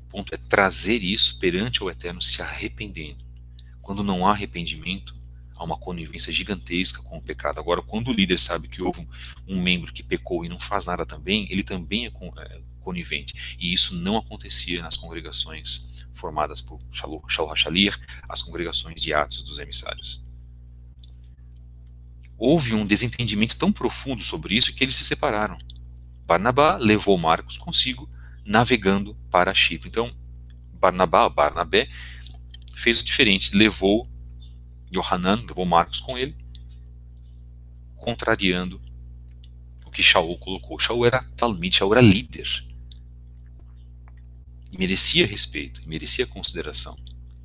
o ponto é trazer isso perante o Eterno se arrependendo. Quando não há arrependimento, há uma conivência gigantesca com o pecado. Agora, quando o líder sabe que houve um membro que pecou e não faz nada também, ele também é conivente. E isso não acontecia nas congregações formadas por Shaul HaShaliach, as congregações de Atos dos emissários. Houve um desentendimento tão profundo sobre isso que eles se separaram. Barnabá levou Marcos consigo, navegando para Chipre. Então, Barnabé, fez o diferente, levou Yohanan, levou Marcos com ele, contrariando o que Shaul colocou. Shaul era talmid, Shaul era líder. E merecia respeito, e merecia consideração.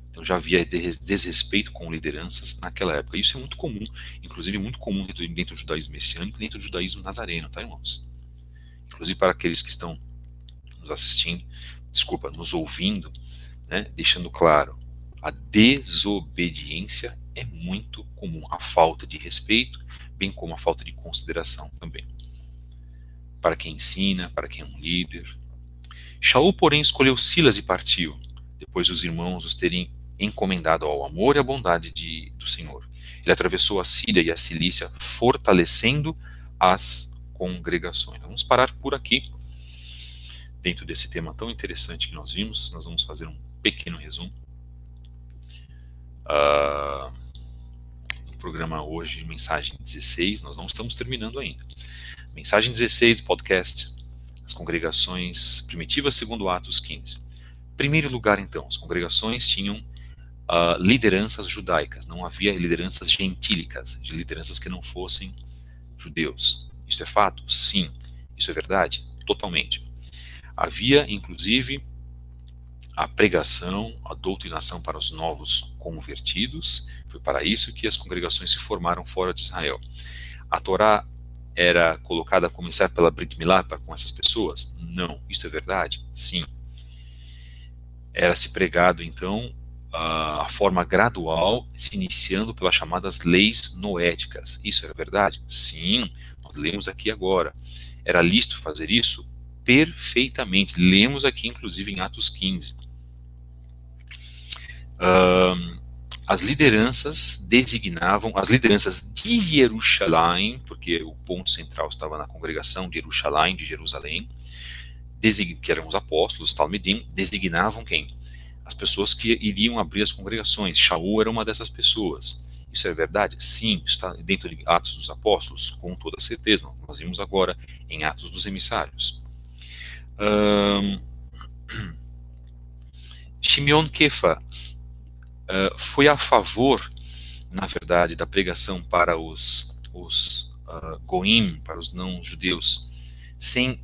Então já havia desrespeito com lideranças naquela época. Isso é muito comum, inclusive muito comum dentro do judaísmo messiânico e dentro do judaísmo nazareno, tá, irmãos? Inclusive para aqueles que estão nos assistindo, nos ouvindo, né, deixando claro, a desobediência é muito comum, a falta de respeito, bem como a falta de consideração também. Para quem ensina, para quem é um líder. Shaul, porém, escolheu Silas e partiu, depois dos irmãos os terem encomendado ao amor e à bondade do Senhor. Ele atravessou a Síria e a Cilícia, fortalecendo as congregações. Vamos parar por aqui. Dentro desse tema tão interessante que nós vimos, nós vamos fazer um pequeno resumo. No programa hoje, mensagem 16, nós não estamos terminando ainda. Mensagem 16 do podcast, as congregações primitivas segundo Atos 15. Primeiro lugar, então, as congregações tinham lideranças judaicas, não havia lideranças gentílicas, de lideranças que não fossem judeus. Isso é fato? Sim. Isso é verdade? Totalmente. Havia, inclusive, a pregação, a doutrinação para os novos convertidos. Foi para isso que as congregações se formaram fora de Israel. A Torá era colocada a começar pela Brit Milá com essas pessoas? Não. Isso é verdade? Sim. Era-se pregado, então, a forma gradual, se iniciando pelas chamadas leis noéticas. Isso era verdade? Sim. Nós lemos aqui agora. Era lícito fazer isso? Perfeitamente. Lemos aqui, inclusive, em Atos 15. As lideranças designavam, as lideranças de Jerusalém, porque o ponto central estava na congregação de Jerusalém, de Jerusalém, que eram os apóstolos, os Talmidim, designavam quem? As pessoas que iriam abrir as congregações. Shaul era uma dessas pessoas. Isso é verdade? Sim, está dentro de Atos dos Apóstolos, com toda certeza. Nós vimos agora em Atos dos Emissários. Shimeon Kefa foi a favor, na verdade, da pregação para os goim, para os não-judeus, sem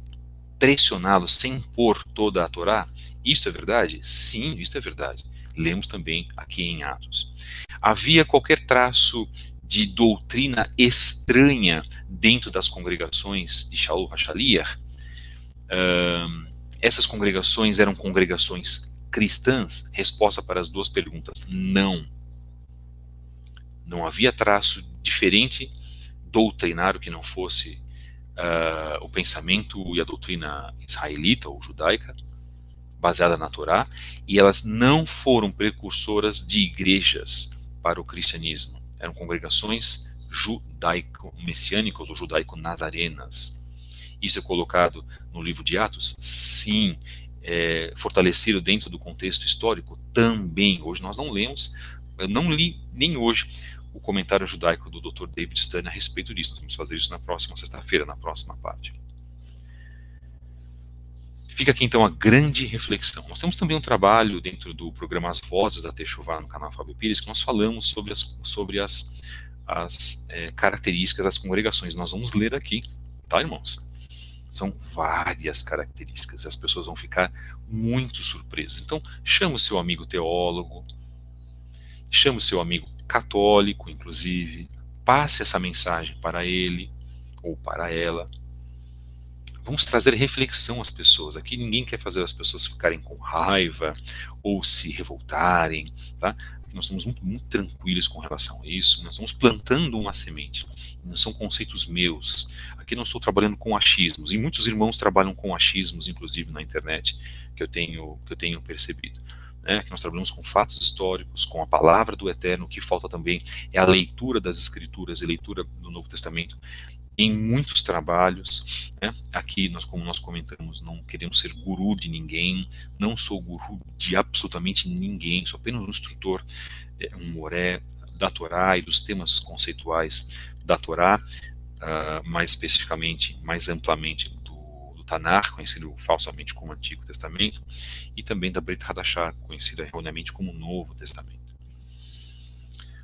pressioná-los, sem impor toda a Torá. Isto é verdade? Sim, isto é verdade. Lemos também aqui em Atos. Havia qualquer traço de doutrina estranha dentro das congregações de Shaul HaShaliach? Essas congregações eram congregações cristãs? Resposta para as duas perguntas: não. Não havia traço diferente doutrinário que não fosse o pensamento e a doutrina israelita ou judaica, baseada na Torá, e elas não foram precursoras de igrejas para o cristianismo. Eram congregações judaico-messiânicas ou judaico-nazarenas. Isso é colocado no livro de Atos? Sim. Fortalecido dentro do contexto histórico? Também. Hoje nós não lemos, eu não li nem hoje o comentário judaico do Dr. David Stern a respeito disso. Nós vamos fazer isso na próxima sexta-feira, na próxima parte. Fica aqui então a grande reflexão. Nós temos também um trabalho dentro do programa As Vozes da Techuvá no canal Fábio Pires, que nós falamos sobre as características das congregações. Nós vamos ler aqui, tá, irmãos? São várias características, e as pessoas vão ficar muito surpresas. Então, chama o seu amigo teólogo, chama o seu amigo católico, inclusive, passe essa mensagem para ele ou para ela. Vamos trazer reflexão às pessoas. Aqui ninguém quer fazer as pessoas ficarem com raiva ou se revoltarem, tá? Nós estamos muito tranquilos com relação a isso. Nós estamos plantando uma semente. Não são conceitos meus. Aqui não estou trabalhando com achismos. E muitos irmãos trabalham com achismos, inclusive na internet, que eu tenho percebido. Que nós trabalhamos com fatos históricos, com a palavra do Eterno. O que falta também é a leitura das Escrituras, a leitura do Novo Testamento em muitos trabalhos. Aqui, como nós comentamos, não queremos ser guru de ninguém, não sou guru de absolutamente ninguém, sou apenas um instrutor, um moré da Torá e dos temas conceituais da Torá, mais especificamente, mais amplamente do Tanar, conhecido falsamente como Antigo Testamento, e também da Brit Hadashah, conhecida erroneamente como Novo Testamento.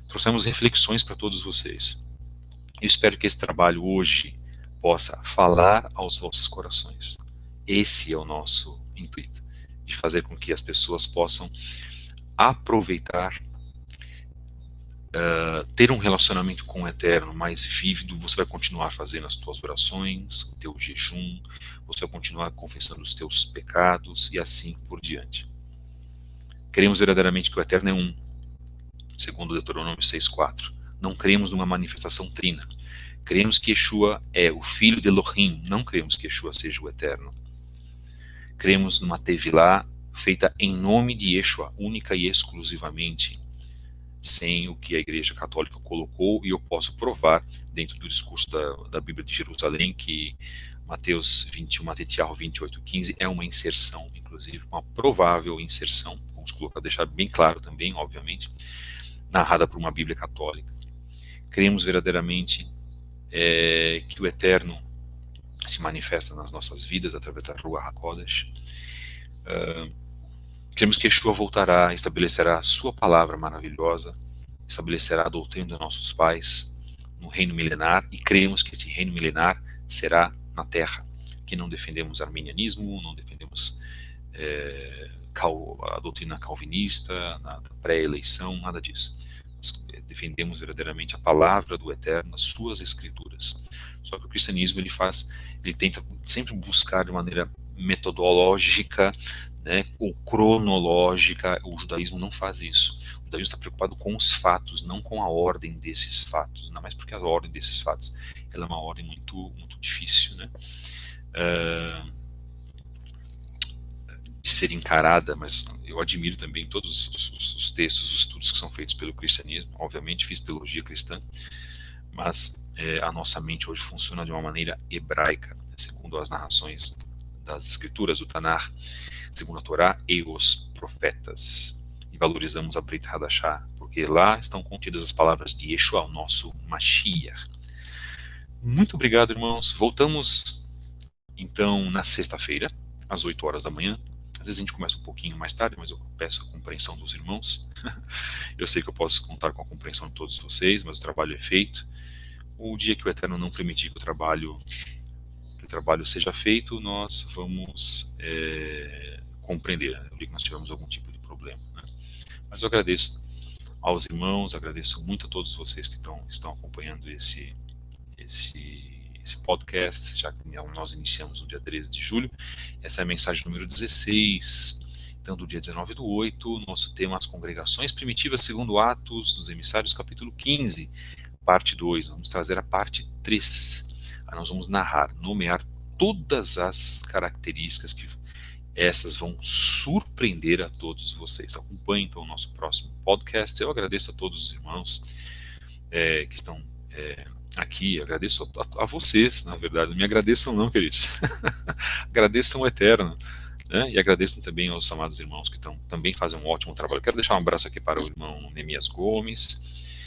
Trouxemos reflexões para todos vocês. Eu espero que esse trabalho hoje possa falar aos vossos corações. Esse é o nosso intuito, de fazer com que as pessoas possam aproveitar ter um relacionamento com o Eterno mais vívido, você vai continuar fazendo as tuas orações, o teu jejum, você vai continuar confessando os teus pecados e assim por diante. Cremos verdadeiramente que o Eterno é um, segundo Deuteronômio 6,4. Não cremos numa manifestação trina. Cremos que Yeshua é o filho de Elohim, não cremos que Yeshua seja o Eterno. Cremos numa Tevilá feita em nome de Yeshua, única e exclusivamente, sem o que a Igreja Católica colocou, e eu posso provar dentro do discurso da Bíblia de Jerusalém que Mateus 21, Matetiarro 28,15 é uma inserção, inclusive uma provável inserção, vamos colocar, deixar bem claro também, obviamente, narrada por uma Bíblia católica. Cremos verdadeiramente que o Eterno se manifesta nas nossas vidas através da Ruach HaKodesh. Cremos que Yeshua voltará, estabelecerá a sua palavra maravilhosa, estabelecerá a doutrina dos nossos pais no reino milenar, e cremos que esse reino milenar será na terra, que não defendemos arminianismo, não defendemos a doutrina calvinista, a pré-eleição, nada disso. Nós defendemos verdadeiramente a palavra do Eterno, as suas escrituras. Só que o cristianismo ele tenta sempre buscar de maneira metodológica, né, ou cronológica. O judaísmo não faz isso. O judaísmo está preocupado com os fatos, não com a ordem desses fatos. Não mais porque a ordem desses fatos ela é uma ordem muito, muito difícil, né, de ser encarada, mas eu admiro também todos os textos, os estudos que são feitos pelo cristianismo. Obviamente fiz teologia cristã, mas a nossa mente hoje funciona de uma maneira hebraica, segundo as narrações das escrituras, do Tanar, segundo a Torá e os profetas. E valorizamos a Brit Hadashah, porque lá estão contidas as palavras de Yeshua, o nosso Mashiach. Muito obrigado, irmãos. Voltamos, então, na sexta-feira, às 8 horas da manhã. Às vezes a gente começa um pouquinho mais tarde, mas eu peço a compreensão dos irmãos. Eu sei que eu posso contar com a compreensão de todos vocês, mas o trabalho é feito. O dia que o Eterno não permitir que o trabalho seja feito, nós vamos compreender, né, que nós tivemos algum tipo de problema, né? Mas eu agradeço aos irmãos, agradeço muito a todos vocês que estão acompanhando esse podcast, já que nós iniciamos no dia 13 de julho. Essa é a mensagem número 16, então do dia 19/8, nosso tema: as congregações primitivas segundo Atos dos Emissários, capítulo 15, parte 2, vamos trazer a parte 3. Aí nós vamos nomear todas as características que essas vão surpreender a todos vocês. Acompanhem então o nosso próximo podcast. Eu agradeço a todos os irmãos que estão aqui, agradeço a vocês, na verdade, não me agradeçam não, queridos, agradeçam o Eterno, né? E agradeço também aos amados irmãos que também fazem um ótimo trabalho. Eu quero deixar um abraço aqui para o irmão Nemias Gomes,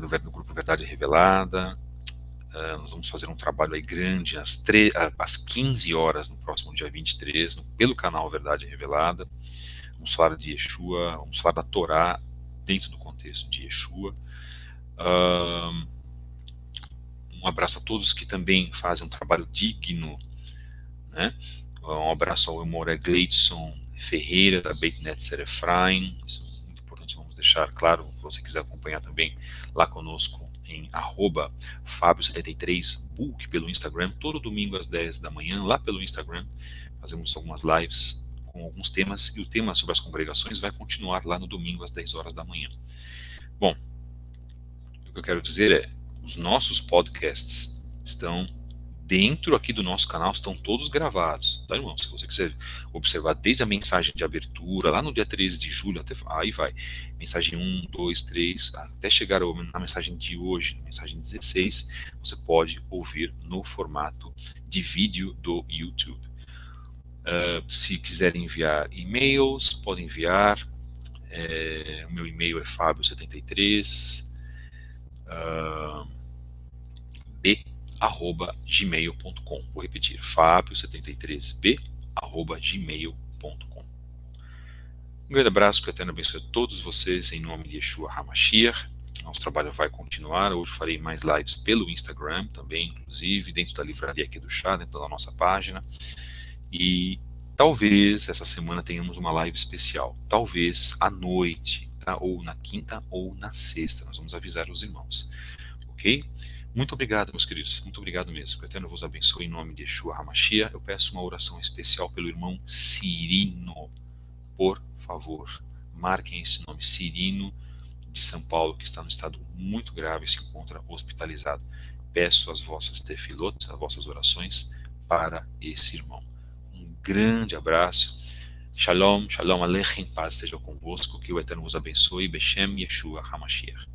do grupo Verdade Revelada. Nós vamos fazer um trabalho aí grande às 15 horas no próximo dia 23, pelo canal Verdade Revelada. Vamos falar de Yeshua, vamos falar da Torá dentro do contexto de Yeshua. Um abraço a todos que também fazem um trabalho digno, né? Um abraço ao Emoré Gleidson Ferreira, da Beit Netzer Efraim. Isso é muito importante, vamos deixar claro. Se você quiser acompanhar também lá conosco em @Fabio73book pelo Instagram, todo domingo às 10 da manhã, lá pelo Instagram, fazemos algumas lives com alguns temas, e o tema sobre as congregações vai continuar lá no domingo às 10 horas da manhã. Bom, o que eu quero dizer é, os nossos podcasts estão dentro aqui do nosso canal, estão todos gravados, tá, irmão? Se você quiser observar desde a mensagem de abertura, lá no dia 13 de julho, aí vai, mensagem 1, 2, 3, até chegar na mensagem de hoje, mensagem 16, você pode ouvir no formato de vídeo do YouTube. Se quiserem enviar e-mails, podem enviar. O meu e-mail é fabio73 b@gmail.com. Vou repetir, fabio73b@gmail.com. Um grande abraço, que o Eterno abençoe a todos vocês em nome de Yeshua HaMashiach. Nosso trabalho vai continuar. Hoje farei mais lives pelo Instagram também, inclusive dentro da livraria aqui do chá, dentro da nossa página. E talvez essa semana tenhamos uma live especial, talvez à noite, tá? Ou na quinta ou na sexta. Nós vamos avisar os irmãos, ok? Muito obrigado, meus queridos. Muito obrigado mesmo. Que o Eterno vos abençoe em nome de Yeshua HaMashiach. Eu peço uma oração especial pelo irmão Cirino. Por favor, marquem esse nome, Cirino, de São Paulo, que está no estado muito grave e se encontra hospitalizado. Peço as vossas tefilot, as vossas orações para esse irmão. Um grande abraço. Shalom, shalom aleichem, paz seja convosco, que o Eterno vos abençoe, Beshem Yeshua HaMashiach.